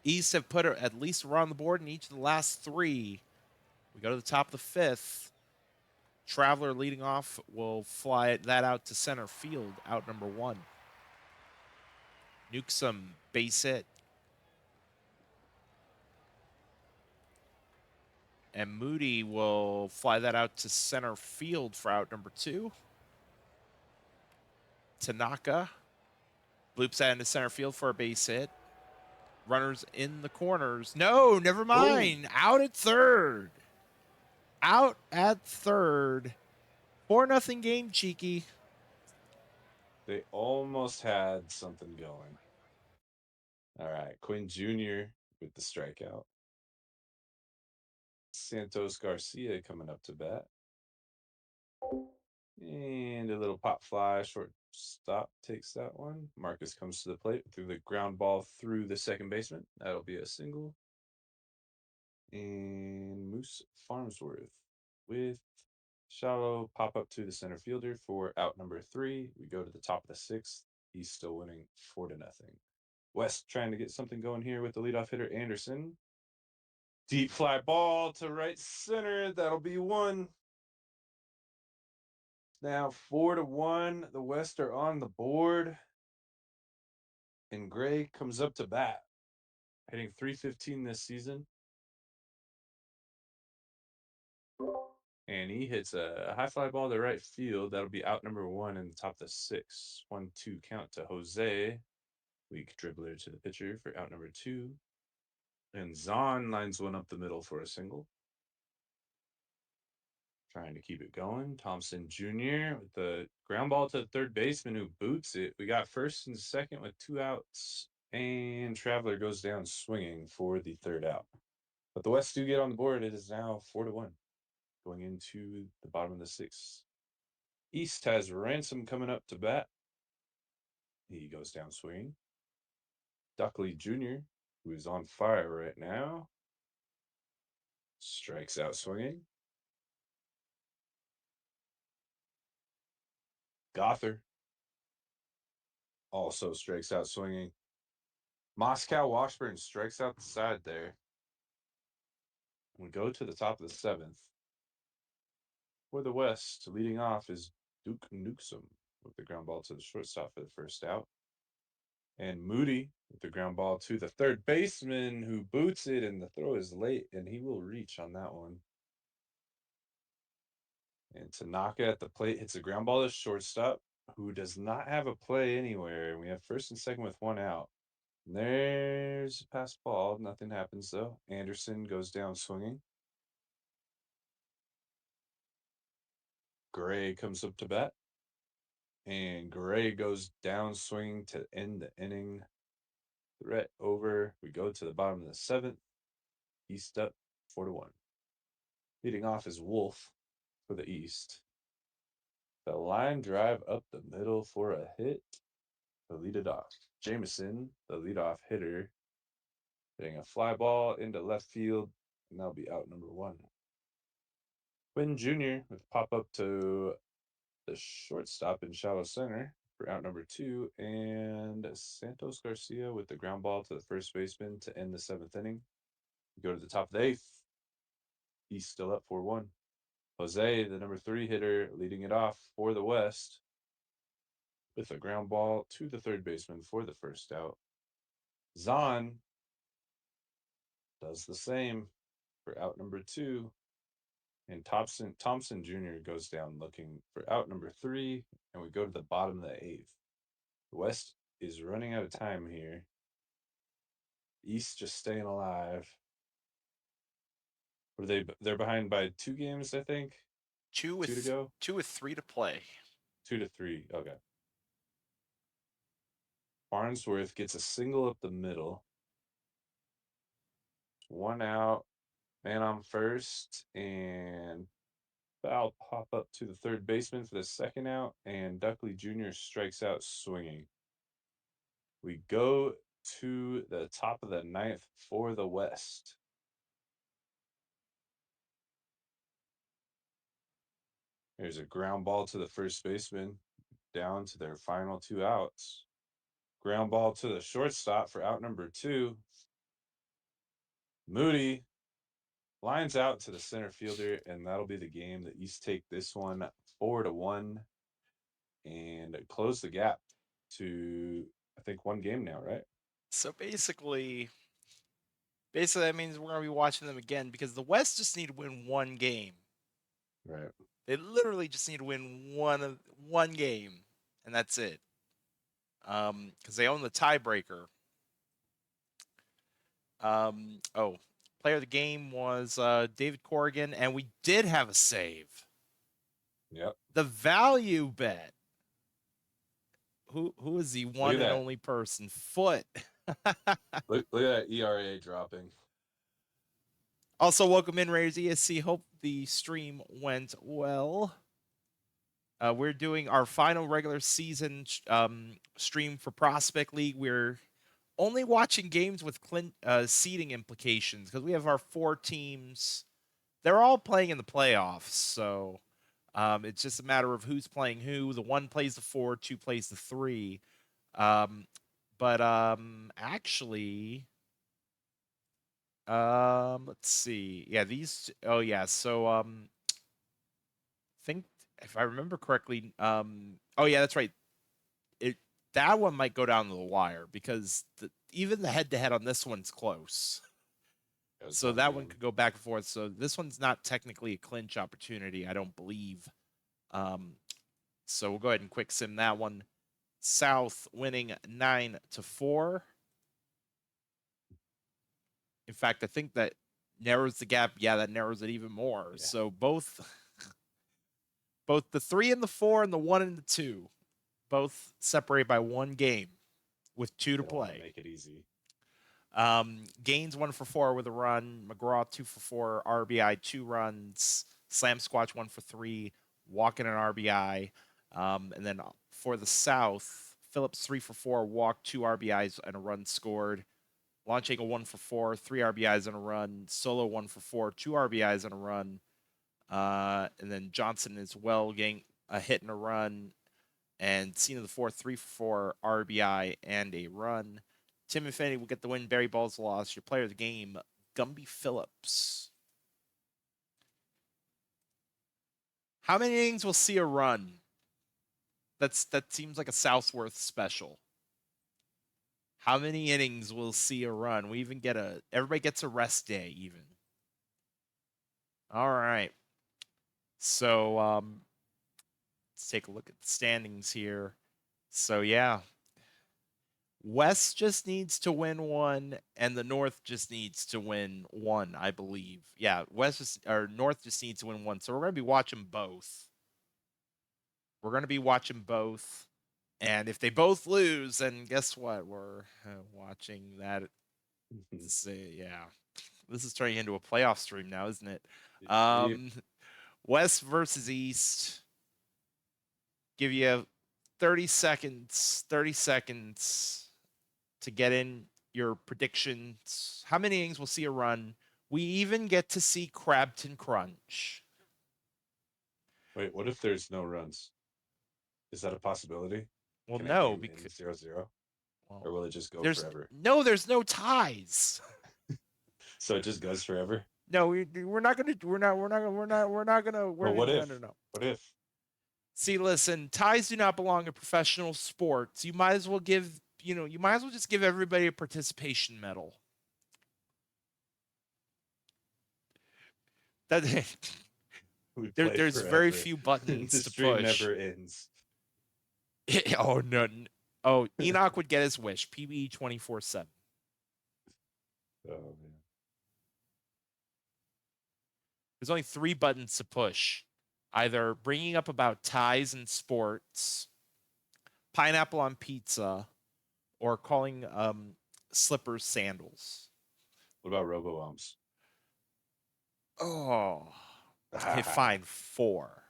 East have put at least around the board in each of the last 3. We go to the top of the 5th. Traveler leading off will fly that out to center field, out number 1. Newsome, base hit. And Moody will fly that out to center field for out number 2. Tanaka bloops that into center field for a base hit. Runners in the corners. No, never mind. Ooh. Out at third. Out at third. 4-0 game, Cheeky. They almost had something going. All right, Quinn Jr. with the strikeout. Santos Garcia coming up to bat. And a little pop fly, short stop takes that one. Marcus comes to the plate through the ground ball through the second baseman. That'll be a single. And Moose Farnsworth with shallow pop up to the center fielder for out number 3. We go to the top of the 6th. He's still winning 4-0. West trying to get something going here with the leadoff hitter Anderson. Deep fly ball to right center. That'll be 1. Now 4-1. The West are on the board. And Gray comes up to bat, hitting .315 this season. And he hits a high fly ball to right field. That'll be out number 1 in the top of the 6th. 1-2 count to Jose. Weak dribbler to the pitcher for out number 2. And Zahn lines one up the middle for a single. Trying to keep it going. Thompson Jr. with the ground ball to the third baseman who boots it. We got first and second with 2 outs. And Traveler goes down swinging for the 3rd out. But the West do get on the board. It is now 4-1 going into the bottom of the 6th. East has Ransom coming up to bat. He goes down swinging. Duckley Jr., who is on fire right now, strikes out swinging. Gother also strikes out swinging. Moscow Washburn strikes out the side there. We go to the top of the 7th. For the West, leading off is Duke Newsome with the ground ball to the shortstop for the 1st out. And Moody with the ground ball to the third baseman who boots it, and the throw is late, and he will reach on that one. And Tanaka at the plate hits a ground ball to shortstop, who does not have a play anywhere. We have first and second with 1 out. And there's a pass ball. Nothing happens, though. Anderson goes down swinging. Gray comes up to bat. And Gray goes down swinging to end the inning. Threat over. We go to the bottom of the 7th. East up 4-1. Leading off is Wolf for the East. The line drive up the middle for a hit to lead it off. Jameson, the leadoff hitter, hitting a fly ball into left field, and that'll be out number 1. Quinn Jr. with pop up to the shortstop in shallow center for out number 2, and Santos Garcia with the ground ball to the first baseman to end the 7th inning. Go to the top of the eighth. East still up 4-1. Jose, the number 3 hitter, leading it off for the West with a ground ball to the third baseman for the first out. Zahn does the same for out number 2. And Thompson Jr. goes down looking for out number 3. And we go to the bottom of the eighth. The West is running out of time here. East just staying alive. What are they? They're behind by 2 games, I think. Two 2 to with go. 2 with 3 to play. 2 to 3. Okay. Farnsworth gets a single up the middle. 1 out. Man on first, and foul pop up to the third baseman for the second out, and Duckley Jr. strikes out swinging. We go to the top of the ninth for the West. There's a ground ball to the first baseman, down to their final 2 outs. Ground ball to the shortstop for out number 2. Moody lines out to the center fielder, and that'll be the game. The East take this one 4-1 and close the gap to, I think, 1 game now, right? So basically that means we're gonna be watching them again because the West just need to win one game. Right. They literally just need to win one game, and that's it. Because they own the tiebreaker. Player of the game was David Corrigan, and we did have a save. Yep. The value bet. Who is the Look one at and that. only person? Foot. Look at that ERA dropping. Also, welcome in, Raiders ESC. Hope the stream went well. We're doing our final regular season stream for Prospect League. We're only watching games with seeding implications because we have our 4 teams. They're all playing in the playoffs, so it's just a matter of who's playing who. The 1 plays the 4, 2 plays the 3. But actually, let's see. Yeah, these. Oh yeah, so think if I remember correctly, oh yeah, that's right. It that one might go down to the wire because even the head to head on this one's close. So that one could go back and forth. So this one's not technically a clinch opportunity, I don't believe. So we'll go ahead and quick sim that one. South winning 9-4. In fact, I think that narrows the gap. Yeah, that narrows it even more. Yeah. So both the 3 and the 4 and the 1 and the 2 both separate by 1 game with 2 to play. Make it easy. Gaines 1 for 4 with a run. McGraw 2 for 4. RBI 2 runs. Slam Squatch 1 for 3. Walking an RBI. And then for the South, Phillips 3 for 4. Walk 2 RBIs and a run scored. Launch Angle 1 for 4. 3 RBIs and a run. Solo 1 for 4. 2 RBIs and a run. And then Johnson as well getting a hit and a run. And Cena the 4, 3 for 4 RBI and a run. Tim Infinity will get the win. Barry Balls the loss. Your player of the game, Gumby Phillips. How many innings will see a run? That seems like a Southworth special. How many innings will see a run? We even get everybody gets a rest day even. All right. So let's take a look at the standings here. So yeah, West just needs to win 1, and the North just needs to win 1, I believe. Yeah, North just needs to win 1. So we're going to be watching both. And if they both lose, then guess what? We're watching that. Yeah, this is turning into a playoff stream now, isn't it? West versus East. Give you 30 seconds. 30 seconds to get in your predictions. How many innings will see a run? We even get to see Crabton Crunch. Wait, what if there's no runs? Is that a possibility? Well, Can a no, game because end 0-0? well, Or will it just go there's forever? there's no ties. So it just goes forever. No, we're not gonna we're not gonna But what no no if? no. What if? See, listen, ties do not belong in professional sports. You might as well give you might as well just give everybody a participation medal. That We play there's very forever. few The buttons to stream push. never ends. Oh no. Oh, Enoch would get his wish. PBE 24/7. Oh man. There's only three buttons to push. Either bringing up about ties in sports, pineapple on pizza, or calling slippers sandals. What about robo umps? Oh. Okay, fine. Four.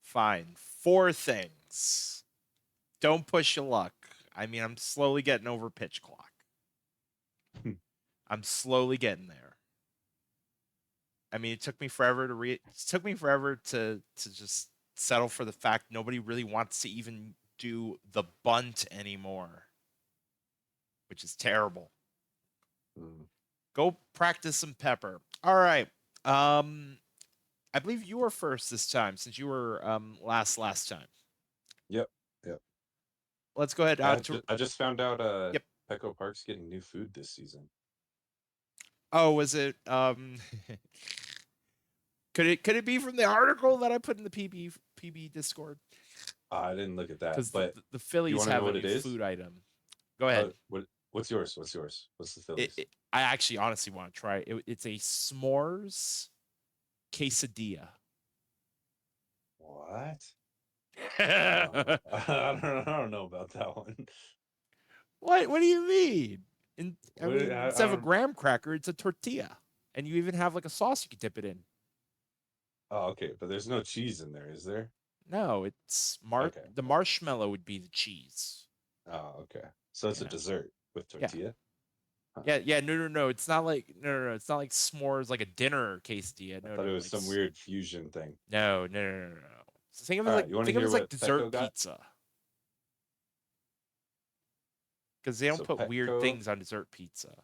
Fine. Four things. Don't push your luck. I mean, I'm slowly getting over pitch clock. I'm slowly getting there. I mean, it took me forever to just settle for the fact nobody really wants to even do the bunt anymore, which is terrible. Mm. Go practice some pepper. All right. Um, I believe you were first this time since you were last time. Yep. Yep. Let's go ahead. I just found out Yep. Petco Park's getting new food this season. Oh, was it could it be from the article that I put in the PB Discord? I didn't look at that, Because but the you Phillies want to know have a what it new is? food item. Go ahead. What's yours? What's yours? What's the Phillies? I actually honestly want to try it. It's a s'mores quesadilla. What? What? I don't know about that one. What do you mean? I What, mean, I instead of a don't. graham cracker, it's a tortilla, and you even have like a sauce you can dip it in. Oh, okay, but there's no cheese in there, is there? No, it's Okay. the marshmallow would be the cheese. Oh, okay. So it's a Yeah, dessert with yeah, tortilla. Huh. yeah. No. It's not like no. It's not like s'mores like a dinner quesadilla. I No, thought it no. was some weird fusion thing. No. So think of it All right, you want to think of it hear as like what dessert Petco got? pizza because they don't So put weird Petco things on dessert pizza.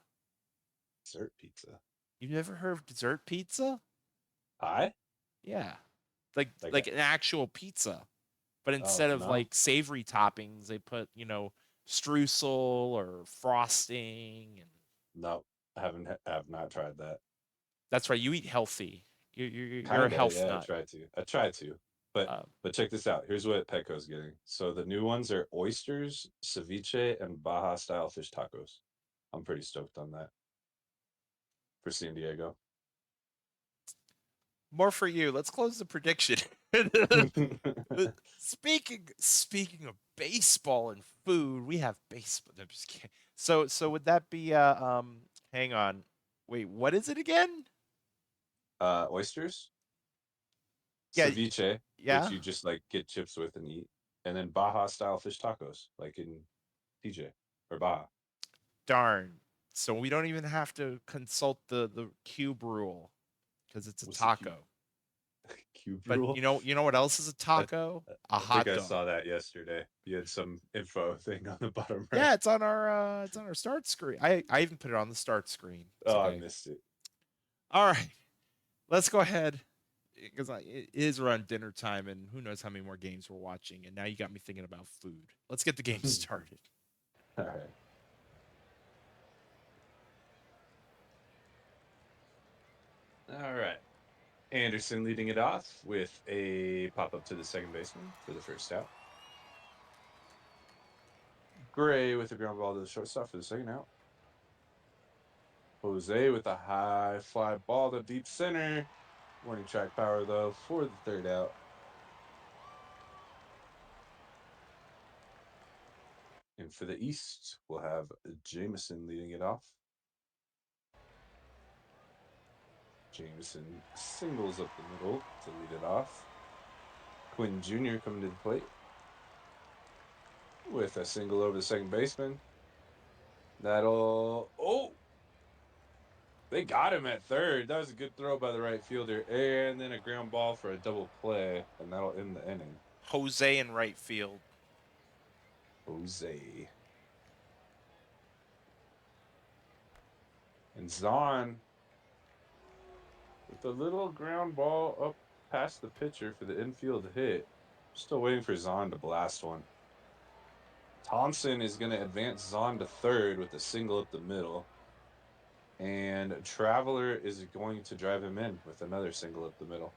dessert pizza You've never heard of dessert pizza? pie? Yeah, like Like, like an actual pizza, but oh instead of no, like savory toppings, they put streusel or frosting, and no, I have not tried that. that's right. You eat healthy. You're a Kinda, health yeah. nut. I try to, but Uh, check this out. Here's what Petco's getting. So the new ones are oysters, ceviche, and Baja style fish tacos. I'm pretty stoked on that for San Diego. More for you. Let's close the prediction. Speaking of baseball and food, we have baseball. I'm just kidding. So would that be hang on. Wait, what is it again? Oysters, Yeah, ceviche, which yeah. you just like get chips with and eat, and then Baja style fish tacos, like in TJ or Baja. Darn. So we don't even have to consult the cube rule because it's a What's the cube taco. cube But rule? you know what else is a I taco? A I think hot I dog. saw that yesterday. You had some info thing on the bottom right. Yeah, it's on our start screen. I even put it on the start screen. It's Oh, I okay. missed it. All right. Let's go ahead because it is around dinner time and who knows how many more games we're watching and now you got me thinking about food. Let's get the game started. All right. All right. Anderson leading it off with a pop up to the second baseman for the first out. Gray with a ground ball to the shortstop for the second out. Jose with a high fly ball to deep center. Warning track power though for the third out. And for the East, we'll have Jameson leading it off. Jameson singles up the middle to lead it off. Quinn Jr. coming to the plate with a single over the second baseman. That'll. Oh! They got him at third. That was a good throw by the right fielder. And then a ground ball for a double play, and that'll end the inning. Jose in right field. Jose. And Zahn with a little ground ball up past the pitcher for the infield hit. Still waiting for Zahn to blast one. Thompson is going to advance Zahn to third with a single up the middle. And Traveler is going to drive him in with another single up the middle.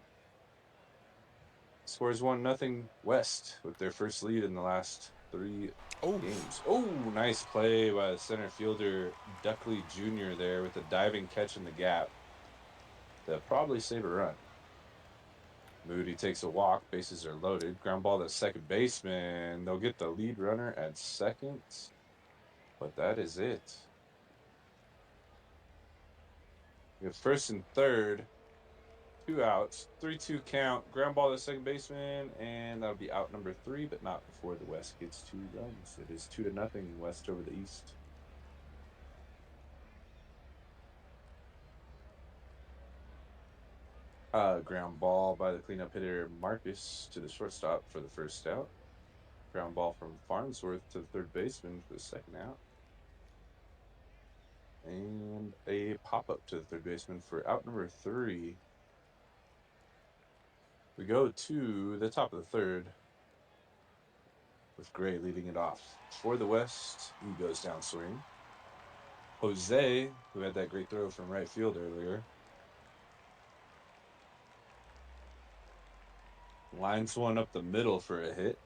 Scores 1-0 West with their first lead in the last 3 Oh, games. Oh, nice play by the center fielder Duckley Jr. there with a diving catch in the gap to probably save a run. Moody takes a walk. Bases are loaded. Ground ball to second baseman. They'll get the lead runner at second, but that is it. We have first and third, 2 outs, 3-2 count. Ground ball to second baseman, and that'll be out number 3, but not before the West gets 2 runs. It is 2-0 West over the East. Ground ball by the cleanup hitter Marcus to the shortstop for the first out. Ground ball from Farnsworth to the third baseman for the second out. And a pop up to the third baseman for out number 3. We go to the top of the third with Gray leading it off. For the West, he goes down swing. Jose, who had that great throw from right field earlier, lines one up the middle for a hit.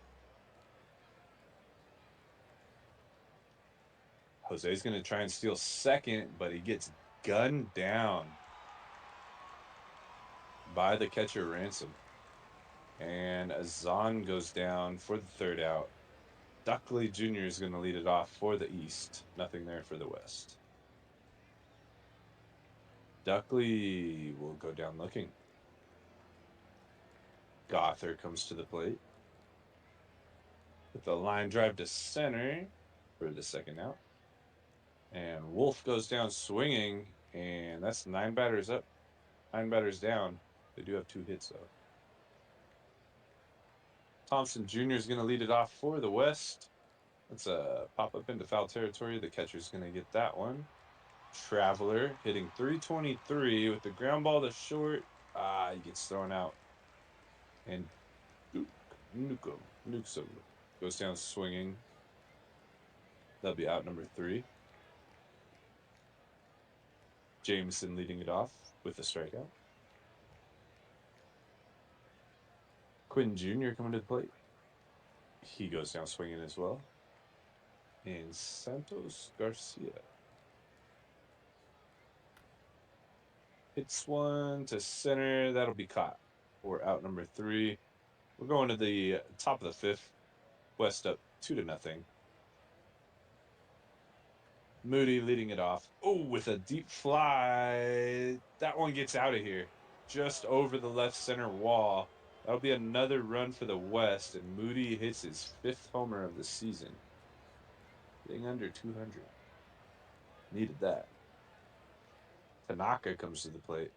Jose's going to try and steal second, but he gets gunned down by the catcher Ransom. And Azan goes down for the third out. Duckley Jr. is going to lead it off for the East. Nothing there for the West. Duckley will go down looking. Gother comes to the plate with a line drive to center for the second out. And Wolf goes down swinging, and that's 9 batters up, 9 batters down. They do have 2 hits, though. Thompson Jr. is going to lead it off for the West. That's a pop up into foul territory. The catcher's going to get that one. Traveler hitting 323 with the ground ball to short. He gets thrown out. And nukes him. Goes down swinging. That'll be out number 3. Jameson leading it off with a strikeout. Quinn Jr. coming to the plate. He goes down swinging as well. And Santos Garcia hits one to center. That'll be caught. We're out number 3. We're going to the top of the 5th. West up 2-0. Moody leading it off. Oh, with a deep fly. That one gets out of here. Just over the left center wall. That'll be another run for the West, and Moody hits his 5th homer of the season. Getting under 200. Needed that. Tanaka comes to the plate.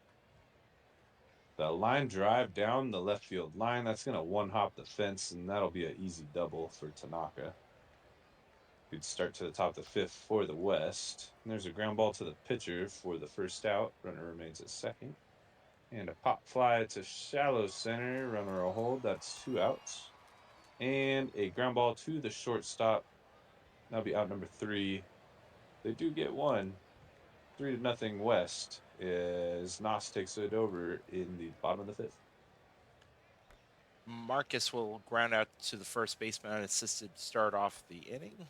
The line drive down the left field line. That's going to one-hop the fence, and that'll be an easy double for Tanaka. Good start to the top of the 5th for the West. And there's a ground ball to the pitcher for the first out. Runner remains at second. And a pop fly to shallow center. Runner will hold. That's 2 outs. And a ground ball to the shortstop. That'll be out number 3. They do get one. 3-0 West as Nos takes it over in the bottom of the 5th. Marcus will ground out to the first baseman unassisted to start off the inning.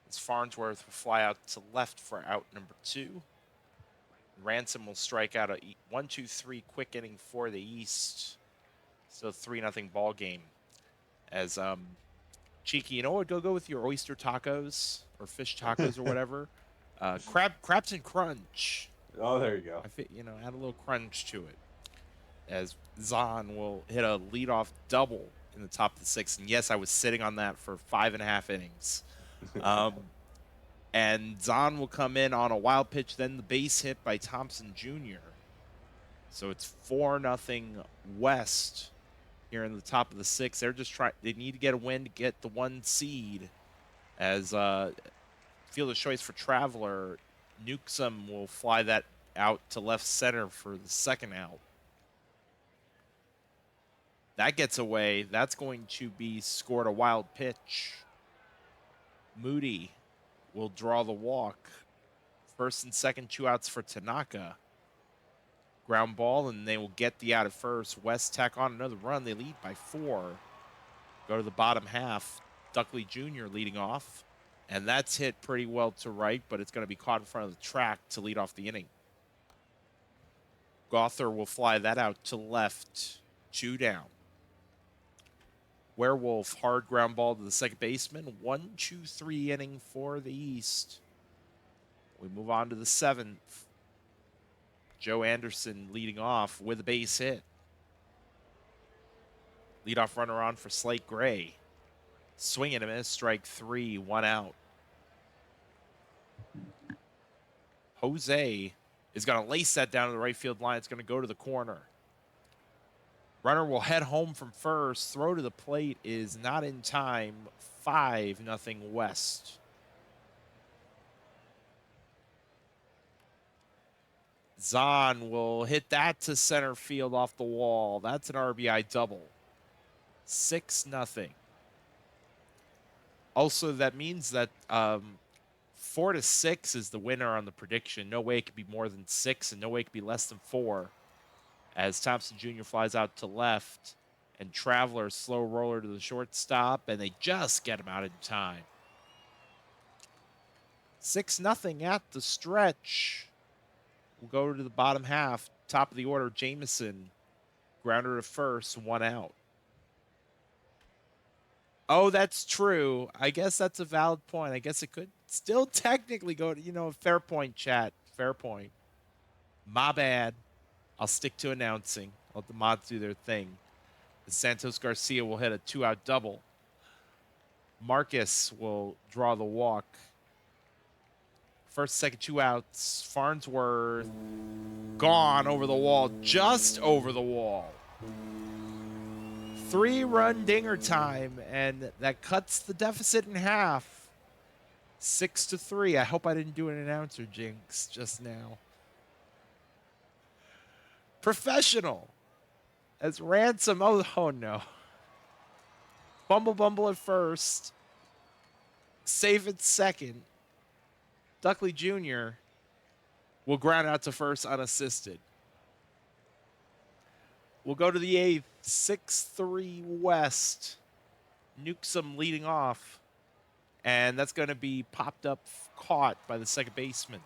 As Farnsworth will fly out to left for out number 2. Ransom will strike out a 1-2-3 quick inning for the East. Still 3-0 ball game. As Cheeky, you know what? Go with your oyster tacos or fish tacos or whatever. Crabs and crunch. Oh, there you go. Add a little crunch to it. As Zahn will hit a leadoff double in the top of the 6th. And yes, I was sitting on that for 5.5 innings. And Zahn will come in on a wild pitch, then the base hit by Thompson Jr. So it's 4-0 West here in the top of the 6th. They're just they need to get a win to get the 1 seed. As fielder's choice for Traveler Newsom will fly that out to left center for the second out. That gets away. That's going to be scored a wild pitch. Moody will draw the walk. First and second, 2 outs for Tanaka. Ground ball, and they will get the out at first. West tack on another run. They lead by 4. Go to the bottom half. Duckley Jr. leading off. And that's hit pretty well to right, but it's going to be caught in front of the track to lead off the inning. Gother will fly that out to left. 2 down. Werewolf, hard ground ball to the second baseman. 1-2-3 inning for the East. We move on to the 7th. Joe Anderson leading off with a base hit. Leadoff runner on for Slate Gray. Swing and a miss, strike 3, 1 out. Jose is going to lace that down to the right field line. It's going to go to the corner. Runner will head home from first. Throw to the plate is not in time. 5-0 West. Zahn will hit that to center field off the wall. That's an RBI double. 6-0. Also, that means that 4-6 is the winner on the prediction. No way it could be more than 6, and no way it could be less than 4. As Thompson Jr. flies out to left, and Traveler slow roller to the shortstop, and they just get him out in time. 6-0 at the stretch. We'll go to the bottom half. Top of the order, Jameson. Grounder to first, 1 out. Oh, that's true. I guess that's a valid point. I guess it could still technically go to, fair point, chat. Fair point. My bad. I'll stick to announcing. I'll let the mods do their thing. Santos Garcia will hit a 2-out double. Marcus will draw the walk. First, second, 2 outs. Farnsworth gone over the wall, just over the wall. 3-run dinger time, and that cuts the deficit in half. 6-3. I hope I didn't do an announcer jinx just now. Professional. As Ransom. Oh no. Bumble at first. Save at second. Duckley Jr. will ground out to first unassisted. We'll go to the 8th. 6-3 West. Newsom leading off. And that's going to be popped up, caught by the second baseman.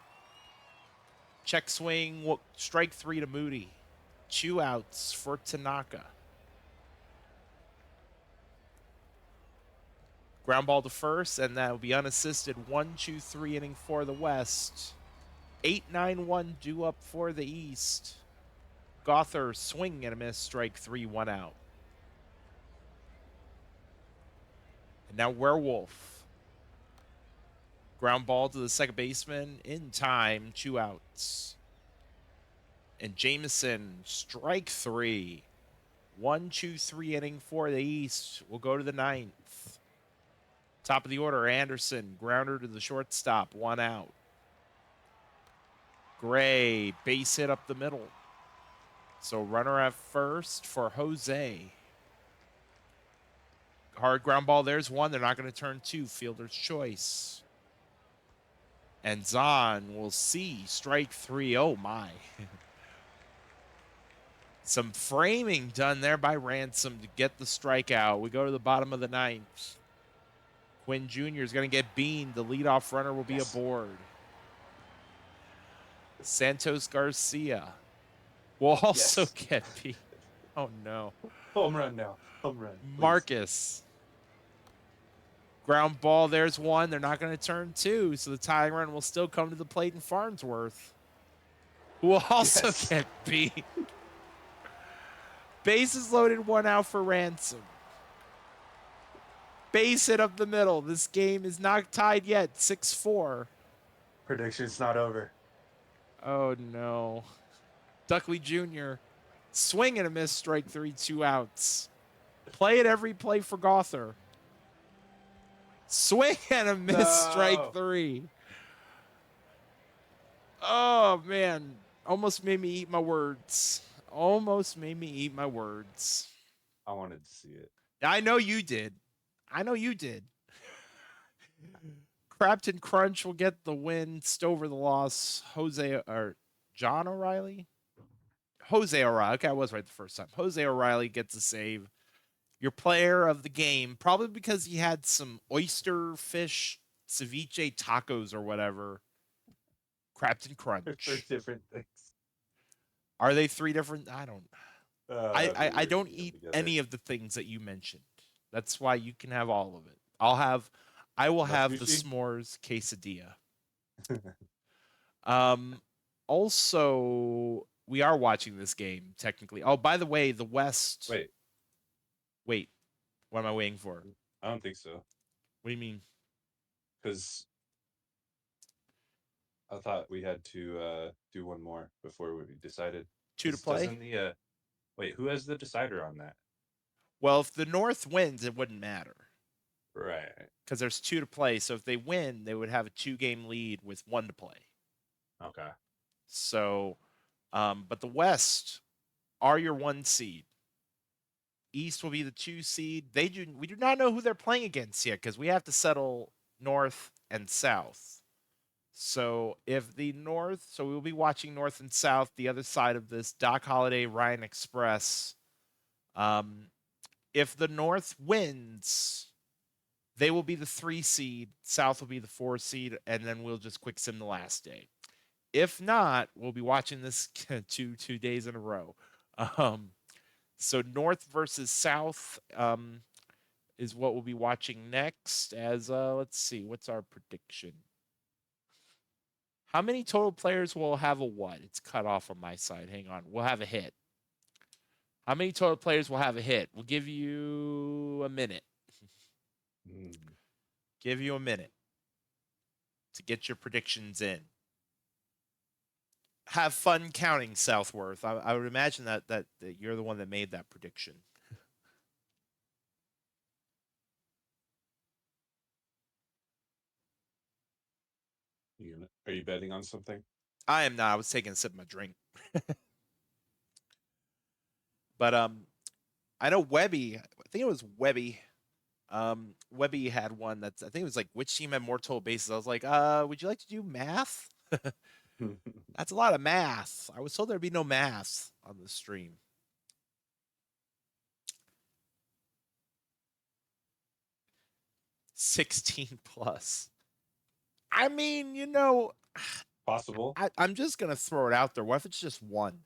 Check swing, strike 3 to Moody. 2 outs for Tanaka. Ground ball to first, and that will be unassisted. 1-2-3 inning for the West. 8-9-1 due up for the East. Gother swing and a miss, strike 3, 1 out. And now Werewolf. Ground ball to the second baseman in time, 2 outs. And Jameson, strike 3. 1-2-3 inning for the East. We'll go to the 9th. Top of the order, Anderson, grounder to the shortstop, 1 out. Gray, base hit up the middle. So runner at first for Jose. Hard ground ball, there's 1. They're not going to turn 2. Fielder's choice. And Zahn will see strike 3. Oh my. Some framing done there by Ransom to get the strikeout. We go to the bottom of the 9th. Quinn Jr. is going to get beamed. The leadoff runner will be aboard. Santos Garcia will also get beat. Oh, no. Home run now. Home run. Please. Marcus. Ground ball, there's 1. They're not going to turn 2, so the tying run will still come to the plate in Farnsworth, who will also get beat. Bases loaded, 1 out for Ransom. Base hit up the middle. This game is not tied yet. 6-4. Prediction's not over. Oh, no. Duckley Jr. Swing and a miss, strike 3, 2 outs. Play at every play for Gother. Swing and a miss, strike 3. Oh man, almost made me eat my words. Almost made me eat my words. I wanted to see it. I know you did. I know you did. Crapton Crunch will get the win. Stover the loss. Jose or John O'Reilly. Jose O'Reilly. Okay, I was right the first time. Jose O'Reilly gets a save. Your player of the game, probably because he had some oyster fish ceviche tacos or whatever. Crapton For Crunch. different things. Are they three different? I don't. That'd be I weird don't eating them eat together. any of the things that you mentioned. That's why you can have all of it. I'll have. I will No have the sushi. s'mores quesadilla. Um. Also, we are watching this game technically. Oh, by the way, the West. Wait, Wait, what am I waiting for? I don't think so. What do you mean? Because I thought we had to do one more before we decided. Two to Because play. doesn't the wait, who has the decider on that? Well, if the North wins, it wouldn't matter Right. because there's two to play. So if they win, they would have a two-game lead with one to play. Okay. So, but the West are your one seed. East will be the two seed. We do not know who they're playing against yet because we have to settle North and South. So if the North, so we'll be watching North and South, the other side of this Doc Holiday Ryan Express. Um, if the North wins, they will be the three seed. South will be the four seed, and then we'll just quick sim the last day. If not, we'll be watching this two days in a row. Um, so North versus South is what we'll be watching next. As let's see, what's our prediction? How many total players will have a what? It's cut off on my side. Hang on, we'll have a hit. How many total players will have a hit? We'll give you a minute. Mm. Give you a minute to get your predictions in. Have fun counting, Southworth. I would imagine that you're the one that made that prediction. Are you betting on something? I am not. I was taking a sip of my drink, but I know Webby. I think it was Webby. Webby had one that's. I think it was like which team had more total bases. I was like, would you like to do math? That's a lot of math. I was told there'd be no math on the stream. 16 plus. I mean, Possible. I'm just gonna throw it out there. What if it's just one?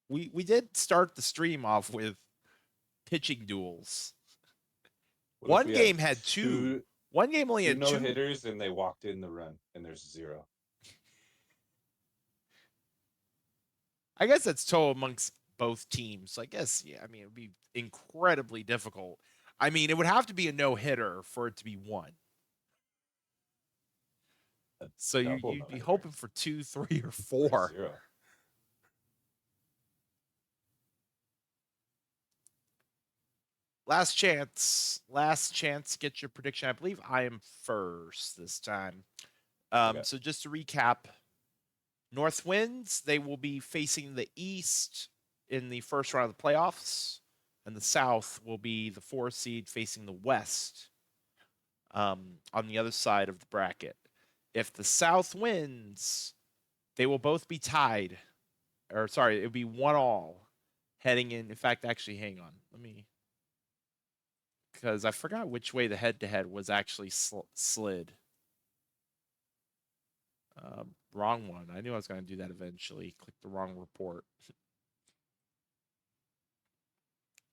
We did start the stream off with pitching duels. What if One we have game had two. two One game only two had no two. hitters and they walked in the run and there's zero? I guess that's total amongst both teams. So I guess yeah. I mean, it would be incredibly difficult. I mean, it would have to be a no hitter for it to be one. A So double you'd no be hitter hoping for two, three, or or four. zero. Last chance. Last chance. Get your prediction. I believe I am first this time. Okay. So just to recap, North wins. They will be facing the East in the first round of the playoffs, and the South will be the four seed facing the West on the other side of the bracket. If the South wins, they will both be tied. Or sorry, it would be 1-1 heading in. In fact, actually, hang on. Let me because I forgot which way the head to head was actually slid. Wrong one. I knew I was going to do that eventually. Click the wrong report.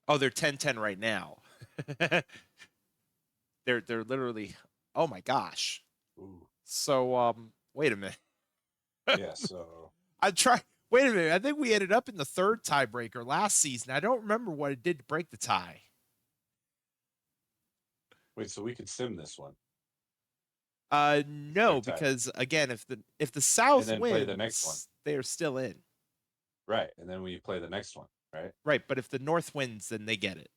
Oh, they're 10-10 right now. they're literally. Oh my gosh. Ooh. So wait a minute. Yeah, so I try. Wait a minute. I think we ended up in the third tiebreaker last season. I don't remember what it did to break the tie. wait, so we could sim this one. No, They're tied. because again, if the And South then play the next one. wins, they are still in. Right. And then we play the next one, right? Right, but if the North wins, then they get it.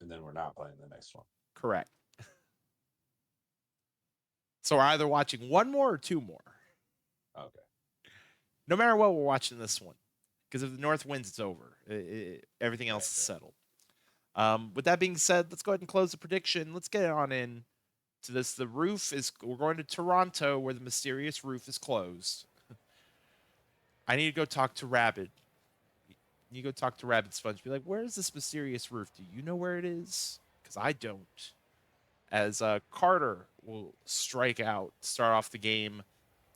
And then we're not playing the next one. Correct. So we're either watching one more or two more. Okay. No matter what, we're watching this one because if the North wins, it's over. Everything else Right. is settled. With that being said, let's go ahead and close the prediction. Let's get on in to this. The roof is. We're going to Toronto, where the mysterious roof is closed. I need to go talk to Rabbit. You go talk to Rabbit Sponge. Be like, where's this mysterious roof? Do you know where it is? Because I don't. As Carter will strike out, start off the game.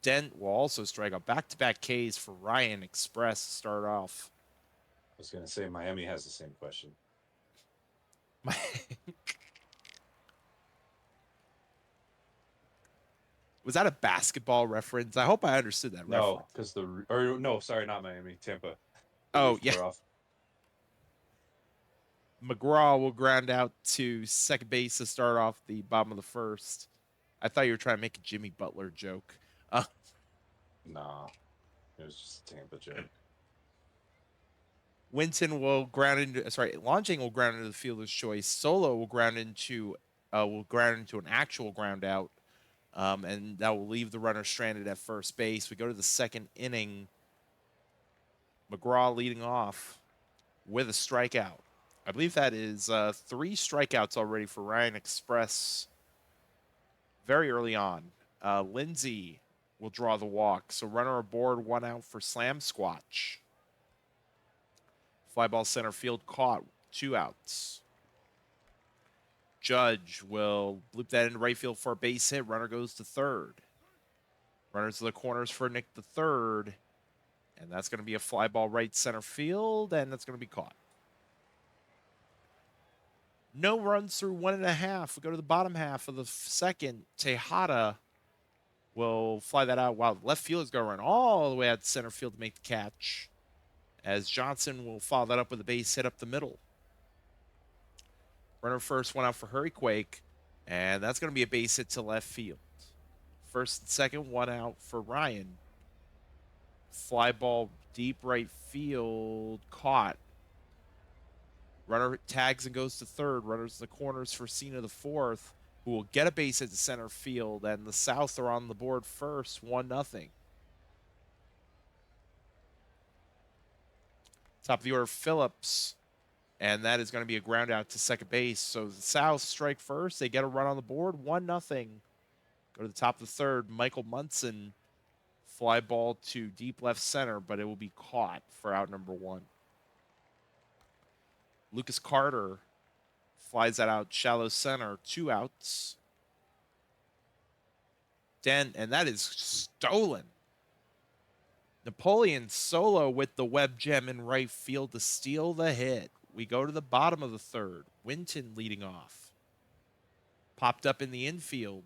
Dent will also strike out. Back-to-back Ks for Ryan Express to start off. I was gonna say Miami has the same question. Was that a basketball reference? I hope I understood that No, reference. because no, sorry, not Miami, Tampa. The Oh, roof yeah. tore off. McGraw will ground out to second base to start off the bottom of the first. I thought you were trying to make a Jimmy Butler joke. Nah, it was just a Tampa joke. Winton will ground into Launching will ground into the fielder's choice. Solo will ground into an actual ground out, and that will leave the runner stranded at first base. We go to the second inning. McGraw leading off with a strikeout. I believe that is 3 strikeouts already for Ryan Express very early on. Lindsay will draw the walk. So runner aboard, 1 out for Slam Squatch. Fly ball center field caught, 2 outs. Judge will loop that into right field for a base hit. Runner goes to third. Runners to the corners for Nick the third. And that's going to be a fly ball right center field, and that's going to be caught. No runs through 1.5. We go to the bottom half of the second. Tejada will fly that out while left field is going to run all the way out to center field to make the catch. As Johnson will follow that up with a base hit up the middle. Runner first, 1 out for Hurricane, and that's going to be a base hit to left field. First and second, 1 out for Ryan. Fly ball deep right field, caught. Runner tags and goes to third. Runners in the corners for Cena the fourth, who will get a base hit to center field, and the South are on the board first, 1-0. Top of the order, Phillips, and that is going to be a ground out to second base. So the South strike first. They get a run on the board, 1-0. Go to the top of the third. Michael Munson, fly ball to deep left center, but it will be caught for out number 1. Lucas Carter flies that out shallow center, 2 outs. Dent, and that is stolen. Napoleon Solo with the web gem in right field to steal the hit. We go to the bottom of the third. Winton leading off. Popped up in the infield.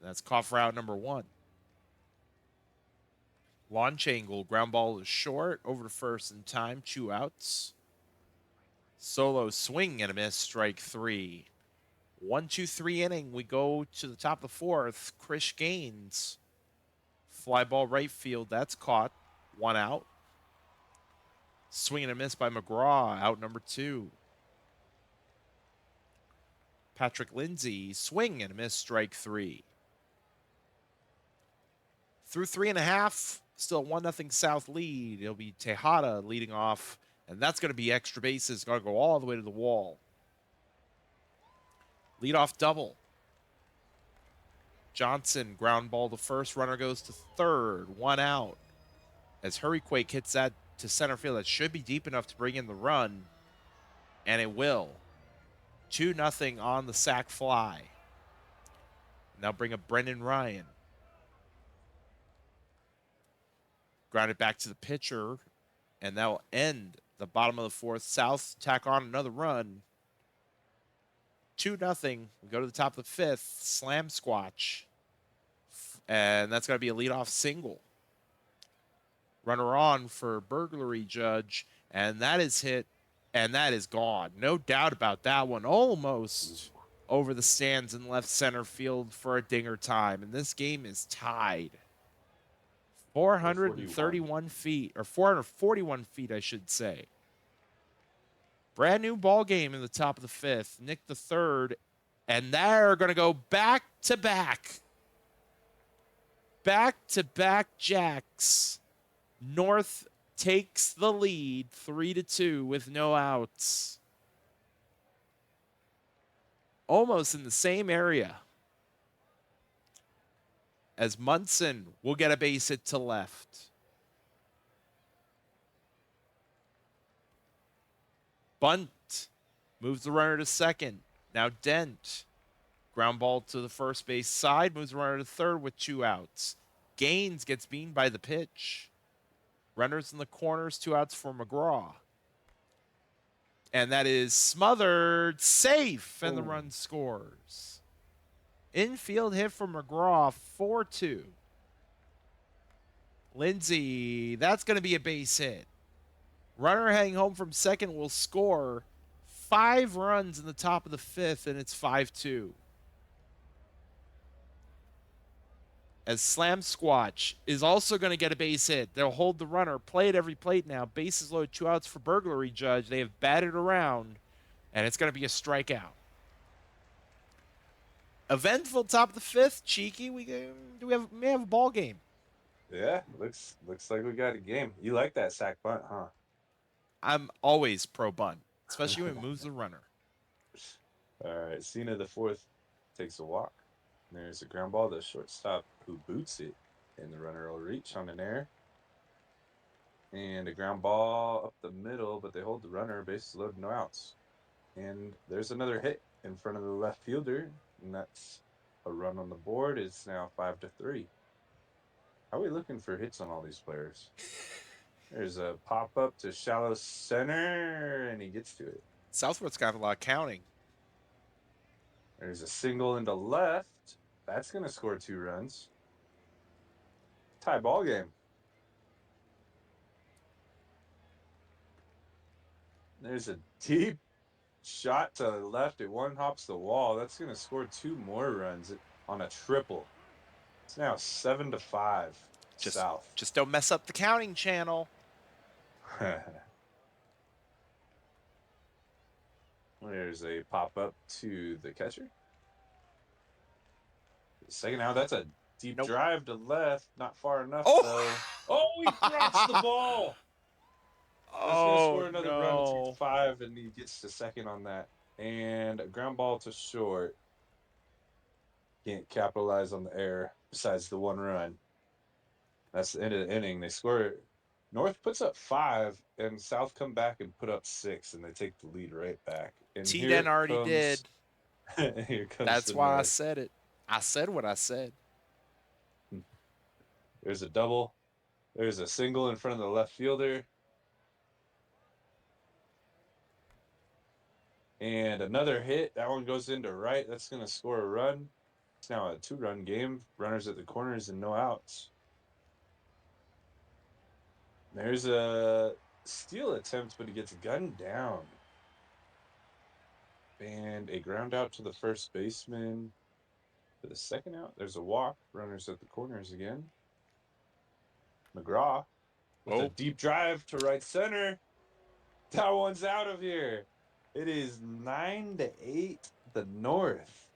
That's caught for out number 1. Launch angle, ground ball is short, over to first in time, 2 outs. Solo swing and a miss, strike 3. 1-2-3 inning. We go to the top of the fourth. Chris Gaines, fly ball right field, that's caught, 1 out. Swing and a miss by McGraw, out number 2. Patrick Lindsay, swing and a miss, strike 3. Through 3.5, still 1-0 South lead. It'll be Tejada leading off, and that's going to be extra bases. Going to go all the way to the wall. Leadoff double. Johnson, ground ball to first. Runner goes to third. 1 out. As Hurricane hits that to center field, that should be deep enough to bring in the run, and it will. 2-0 on the sac fly. Now bring up Brendan Ryan. Ground it back to the pitcher, and that will end the bottom of the fourth. South tack on another run. 2-0. We go to the top of the fifth. Slam Squatch. And that's going to be a leadoff single. Runner on for burglary, Judge. And that is hit, and that is gone. No doubt about that one. Almost over the stands in left center field for a dinger time. And this game is tied. 431 feet, or 441 feet, I should say. Brand new ball game in the top of the fifth. Nick the third, and they're going to go back to back. back-to-back jacks. North takes the lead 3-2 with no outs. Almost in the same area as Munson will get a base hit to left. Bunt moves the runner to second. Now Dent. Ground ball to the first base side, moves the runner to third with 2 outs. Gaines gets beaten by the pitch. Runners in the corners, 2 outs for McGraw. And that is smothered, safe, and the Oh. run scores. Infield hit for McGraw, 4-2. Lindsay, that's going to be a base hit. Runner heading home from second will score 5 runs in the top of the fifth, and it's 5-2. As Slam Squatch is also going to get a base hit. They'll hold the runner, play at every plate now. Bases loaded, 2 outs for burglary judge. They have batted around, and it's going to be a strikeout. Eventful top of the fifth. Cheeky, may have a ball game. Yeah, looks like we got a game. You like that sack bunt, huh? I'm always pro bunt, especially when it moves the runner. All right, Cena the fourth takes a walk. There's a ground ball to shortstop who boots it, and the runner will reach on an air. And a ground ball up the middle, but they hold the runner, bases loaded, no outs. And there's another hit in front of the left fielder, and that's a run on the board. It's now 5-3. How are we looking for hits on all these players? There's a pop up to shallow center, and he gets to it. Southwood's got a lot of counting. There's a single into left. That's going to score 2 runs. Tie ball game. There's a deep shot to the left. It one hops the wall. That's going to score 2 more runs on a triple. It's now 7-5 South. Just don't mess up the counting channel. There's a pop up to the catcher. Second out, that's a deep drive to left. Not far enough, though. Oh, he drops the ball. That's going to score another run. It's 5, and he gets to second on that. And a ground ball to short. Can't capitalize on the error besides the 1 run. That's the end of the inning. They score. North puts up 5, and South come back and put up 6, and they take the lead right back. And T-Den already did. Here comes That's the why North. I said it. I said what I said. There's a double. There's a single in front of the left fielder. And another hit. That one goes into right. That's going to score a run. It's now a 2-run game. Runners at the corners and no outs. There's a steal attempt, but he gets gunned down. And a ground out to the first baseman. For the second out, there's a walk. Runners at the corners again. McGraw with a deep drive to right center. That one's out of here. It is 9-8 the North.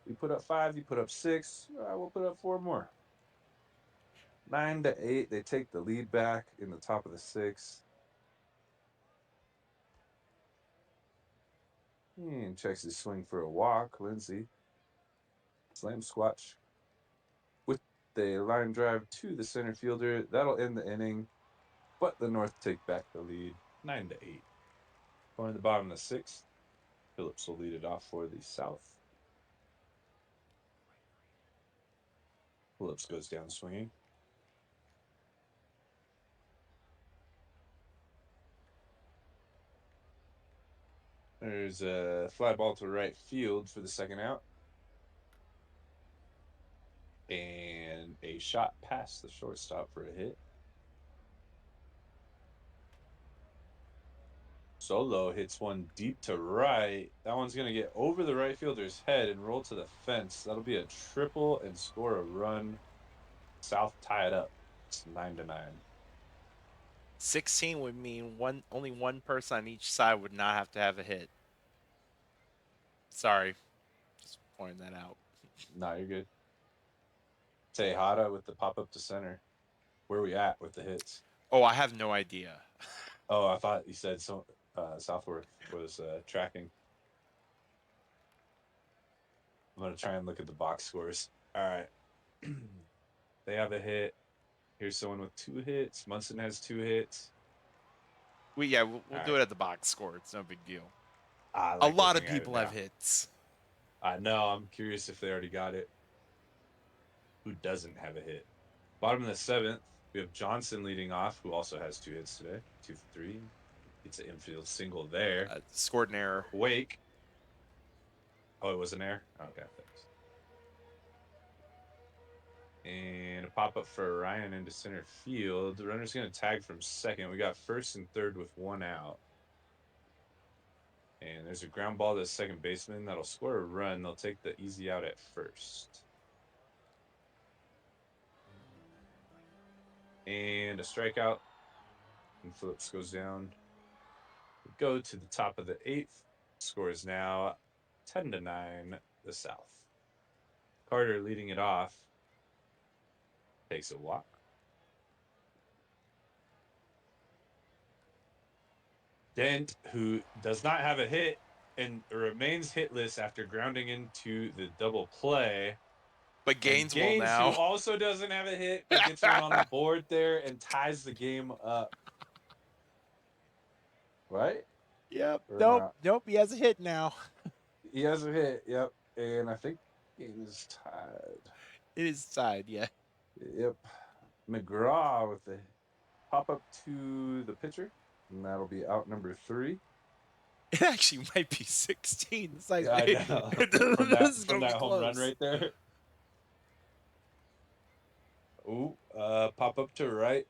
We put up 5, you put up 6. We'll put up 4 more. 9-8. They take the lead back in the top of the 6th. And checks his swing for a walk. Lindsay. Slam squatch with the line drive to the center fielder. That'll end the inning. But the North take back the lead 9-8. Going to the bottom of the 6th. Phillips will lead it off for the South. Phillips goes down swinging. There's a fly ball to right field for the second out. And a shot past the shortstop for a hit. Solo hits one deep to right. That one's going to get over the right fielder's head and roll to the fence. That'll be a triple and score a run. South tie it up. It's 9-9. 16 would mean only one person on each side would not have to have a hit. Sorry. Just pointing that out. Nah, you're good. Tejada with the pop up to center. Where are we at with the hits? Oh, I have no idea. Oh, I thought you said so. Southworth was tracking. I'm gonna try and look at the box scores. All right, they have a hit. Here's someone with 2 hits. Munson has 2 hits. We'll All do right, it at the box score. It's no big deal. I A like lot of looking at it people have now. hits. I know. I'm curious if they already got it. Who doesn't have a hit? Bottom of the seventh, we have Johnson leading off, who also has 2 hits today. 2 for 3. It's an infield single there. Scored an error. Quake. Oh, it was an error? Okay, thanks. And a pop up for Ryan into center field. The runner's going to tag from second. We got first and third with 1 out. And there's a ground ball to the second baseman that'll score a run. They'll take the easy out at first. And a strikeout. And Phillips goes down. We go to the top of the eighth. Score is now 10-9, the South. Carter leading it off. Takes a walk. Dent, who does not have a hit and remains hitless after grounding into the double play. But And Gaines will Gaines, who now. also doesn't have a hit, but gets one on the board there and ties the game up. Right? Yep. Or Nope. not? Nope. He has a hit now. He has a hit, yep. And I think Gaines is tied. It is tied. Yeah. Yep. McGraw with the pop up to the pitcher. And that'll be out number 3. It actually might be 16. It's like, Yeah, I know. this is from gonna be that home run close. right there. Ooh, pop up to right.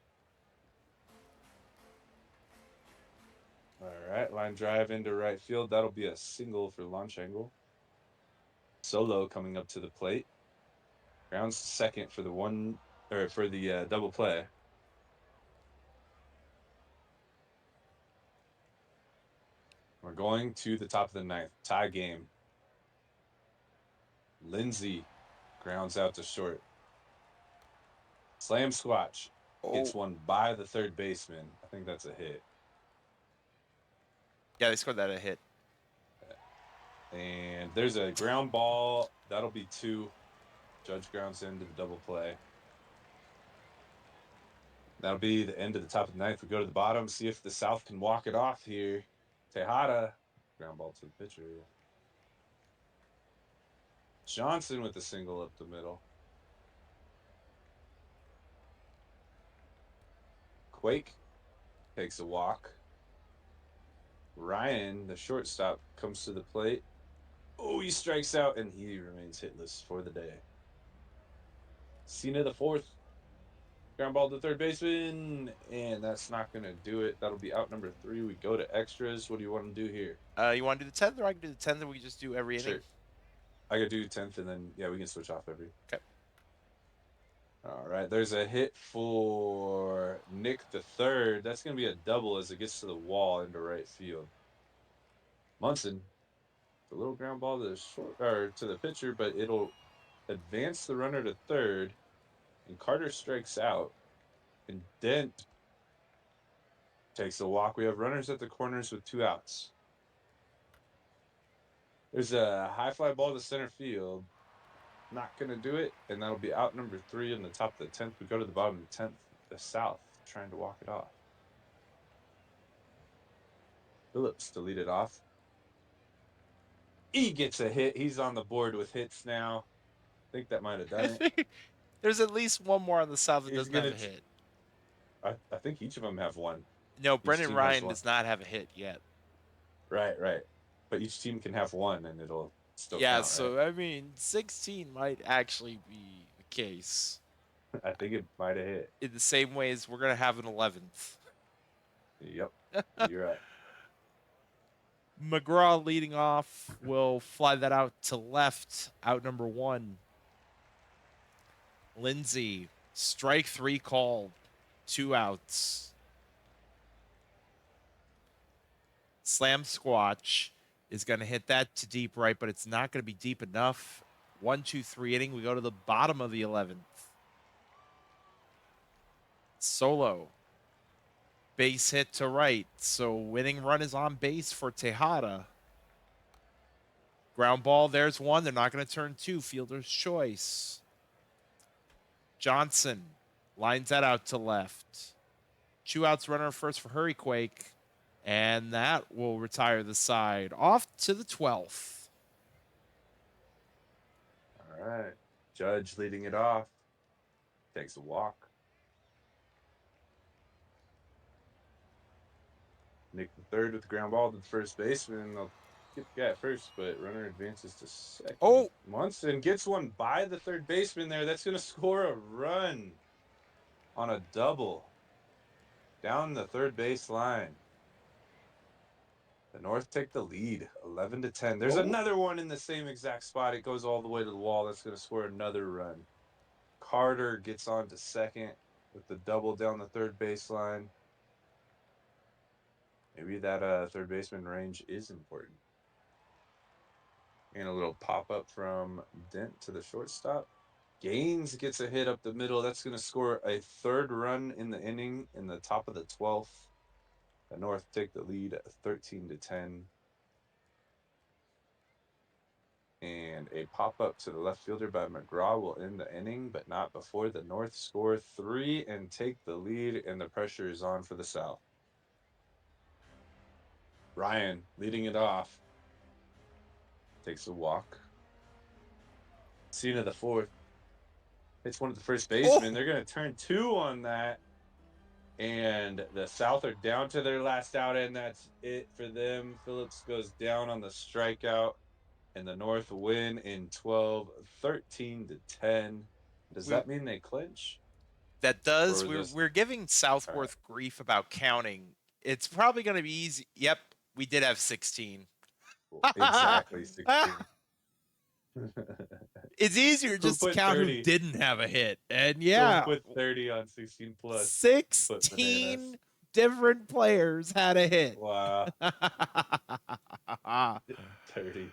All right, line drive into right field. That'll be a single for launch angle. Solo coming up to the plate. Grounds to second for the double play. We're going to the top of the ninth. Tie game. Lindsay grounds out to short. Slam squatch Oh, gets one by the third baseman. I think that's a hit. yeah, they scored that a hit. And there's a ground ball. That'll be 2. Judge grounds into the double play. That'll be the end of the top of the ninth. We go to the bottom, see if the South can walk it off here. Tejada, ground ball to the pitcher. Johnson with the single up the middle. Quake takes a walk. Ryan, the shortstop, comes to the plate. Oh, he strikes out, and he remains hitless for the day. Cena the fourth. Ground ball to third baseman, and that's not going to do it. That'll be out number 3. We go to extras. What do you want to do here? You want to do the 10th, or I can do the 10th, and we just do every inning? Sure. I could do 10th, and then, yeah, we can switch off every. Okay. All right, there's a hit for Nick the third. That's going to be a double as it gets to the wall into right field. Munson, the little ground ball to the to the pitcher, but it'll advance the runner to third, and Carter strikes out, and Dent takes a walk. We have runners at the corners with 2 outs. There's a high fly ball to center field. Not going to do it, and that'll be out number 3 in the top of the 10th. We go to the bottom of the 10th, the South, trying to walk it off. Phillips to lead it off. He gets a hit. He's on the board with hits now. I think that might have done I it. think there's at least one more on the South that He's doesn't have gonna. a hit. I think each of them have one. No, Each Brendan team has Ryan one. does not have a hit yet. Right, right. But each team can have one, and it'll still Yeah, count, right? so I mean, 16 might actually be the case. I think it might have hit. In the same way as we're gonna have an 11th. Yep, you're right. McGraw leading off will fly that out to left, out number 1. Lindsay, strike 3 called, 2 outs. Slam Squatch is going to hit that to deep right, but it's not going to be deep enough. 1, 2, 3 inning. We go to the bottom of the 11th. Solo. Base hit to right. So winning run is on base for Tejada. Ground ball, there's one. They're not going to turn two. Fielder's choice. Johnson lines that out to left. 2 outs, runner first for Hurricane. And that will retire the side. Off to the 12th. All right. Judge leading it off. Takes a walk. Nick the third with the ground ball to the first baseman. They'll get the guy at first, but runner advances to second. Oh, Munson gets one by the third baseman there. That's going to score a run on a double down the third base line. The North take the lead, 11-10. There's another one in the same exact spot. It goes all the way to the wall. That's going to score another run. Carter gets on to second with the double down the third baseline. Maybe that third baseman range is important. And a little pop up from Dent to the shortstop. Gaines gets a hit up the middle. That's going to score a third run in the inning in the top of the 12th. The North take the lead 13-10. And a pop up to the left fielder by McGraw will end the inning, but not before the North score 3 and take the lead, and the pressure is on for the South. Ryan leading it off. Takes a walk. Scene of the fourth. Hits one of the first baseman. They're going to turn 2 on that. And the South are down to their last out, and that's it for them. Phillips goes down on the strikeout, and the North win in 12, 13-10. Does that mean they clinch? That does. We're giving Southworth grief about counting. It's probably going to be easy. Yep, we did have 16. Exactly 16. It's easier just to count 30? Who didn't have a hit. And yeah, put 30 on 16 plus. 16 different players had a hit. Wow. 30.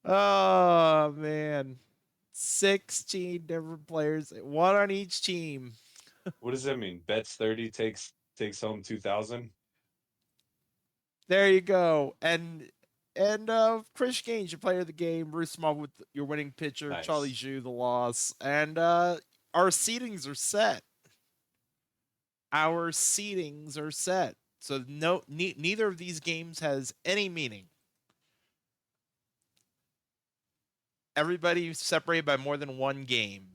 Oh, man. 16 different players, one on each team. What does that mean? Bets 30 takes home 2,000? There you go. And Chris Gaines, your player of the game, Bruce Small with your winning pitcher, nice. Charlie Zhu, the loss. And our seedings are set. Our seedings are set. So neither of these games has any meaning. Everybody separated by more than one game.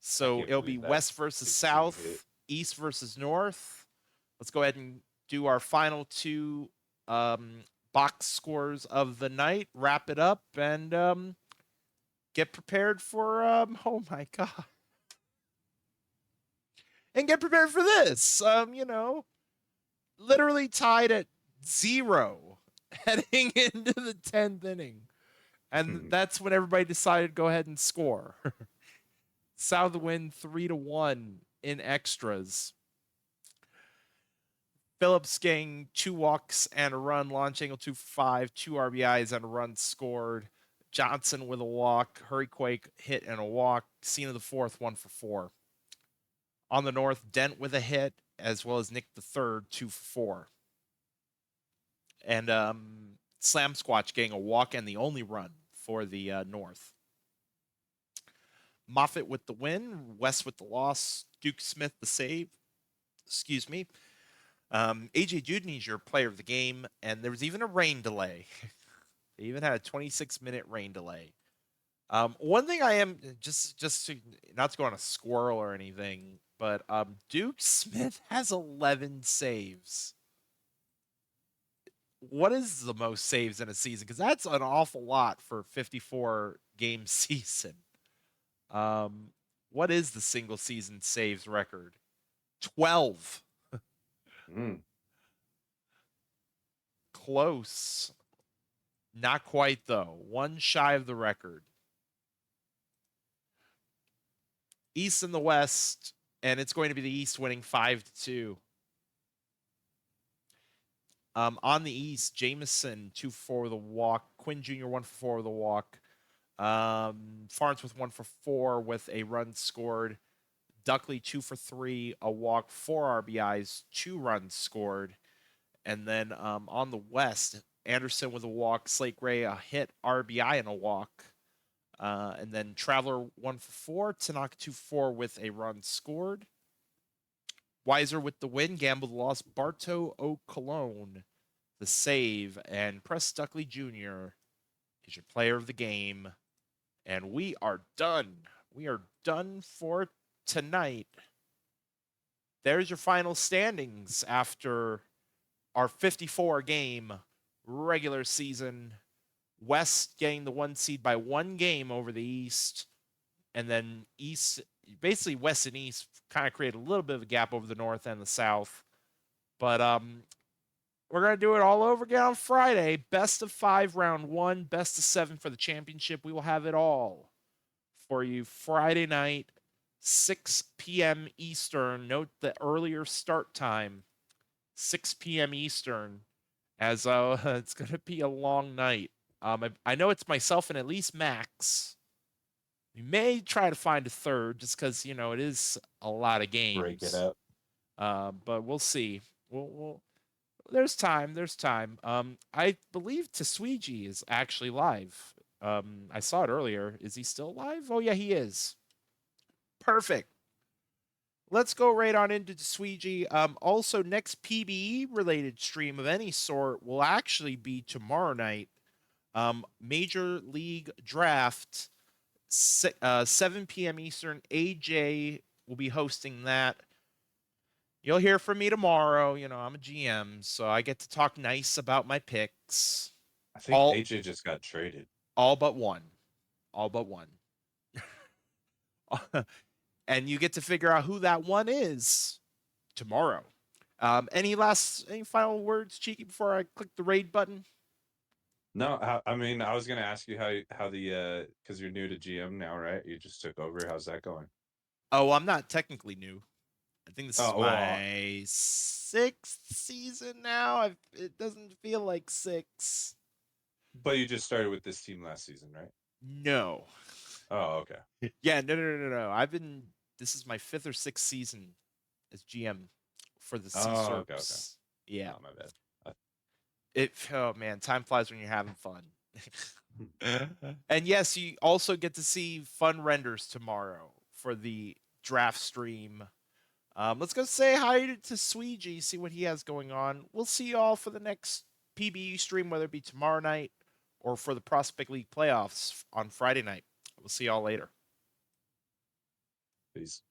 So it'll be West versus South, East versus North. Let's go ahead and do our final 2 box scores of the night, wrap it up, and get prepared for oh my god. And get prepared for this. Literally tied at 0 heading into the 10th inning. And that's when everybody decided to go ahead and score. South win 3-1 in extras. Phillips getting 2 walks and a run, launch angle 2-5, 2 RBIs and a run scored. Johnson with a walk, Hurricane hit and a walk. Scene of the fourth, 1 for 4. On the North, Dent with a hit, as well as Nick the third, 2 for 4. And Slam Squatch getting a walk and the only run for the North. Moffitt with the win, West with the loss, Duke Smith the save. Excuse me. AJ Dudney's your player of the game, and there was even a rain delay. They even had a 26-minute rain delay. One thing I am just to, not to go on a squirrel or anything, but Duke Smith has 11 saves. What is the most saves in a season? Because that's an awful lot for a 54-game season. What is the single season saves record? 12. Close. Not quite, though. 1 shy of the record. East and the West, and it's going to be the East winning 5-2. On the East, Jameson 2 for 4 with a walk. Quinn Jr. 1 for 4 with a walk. Farnsworth 1 for 4 with a run scored. Duckley 2 for 3, a walk, 4 RBIs, 2 runs scored. And then on the West, Anderson with a walk, Slate Gray a hit, RBI, and a walk. And then Traveler 1 for 4, Tanaka 2 for 4 with a run scored. Weiser with the win, Gamble the loss, Barto O'Colon the save, and Press Duckley Jr. is your player of the game. And we are done. We are done for tonight. There's your final standings after our 54 game regular season. West getting the 1 seed by 1 game over the East. And then East, basically West and East kind of create a little bit of a gap over the North and the South. But we're going to do it all over again on Friday. Best of 5 round 1, best of 7 for the championship. We will have it all for you Friday night, 6 p.m. Eastern. Note the earlier start time, 6 p.m. Eastern, as it's going to be a long night. I know it's myself and at least Max. We may try to find a third just because, it is a lot of Break it games. up. But we'll see. We'll there's time. There's time. I believe Tasweegi is actually live. I saw it earlier. Is he still live? Oh yeah, he is. Perfect. Let's go right on into Tasweegi. Also, next PBE related stream of any sort will actually be tomorrow night. Major League Draft, 7 p.m. Eastern. AJ will be hosting that. You'll hear from me tomorrow. I'm a GM, so I get to talk nice about my picks. I think All AJ just got traded. all but one. All but one. And you get to figure out who that one is tomorrow. Any final words, Cheeky, before I click the raid button? No, I mean, I was gonna ask you how the because you're new to GM now, right? You just took over. How's that going? Oh, I'm not technically new. I think this is Oh well, my 6th season now. It doesn't feel like 6. but you just started with this team last season, right? No. Oh, okay. Yeah, no. This is my 5th or 6th season as GM for the Sea Oh, okay. Serps. Yeah. Oh, my bad. Oh man, time flies when you're having fun. And yes, you also get to see fun renders tomorrow for the draft stream. Let's go say hi to Sweegie, see what he has going on. We'll see you all for the next PBU stream, whether it be tomorrow night or for the Prospect League playoffs on Friday night. We'll see y'all later. Peace.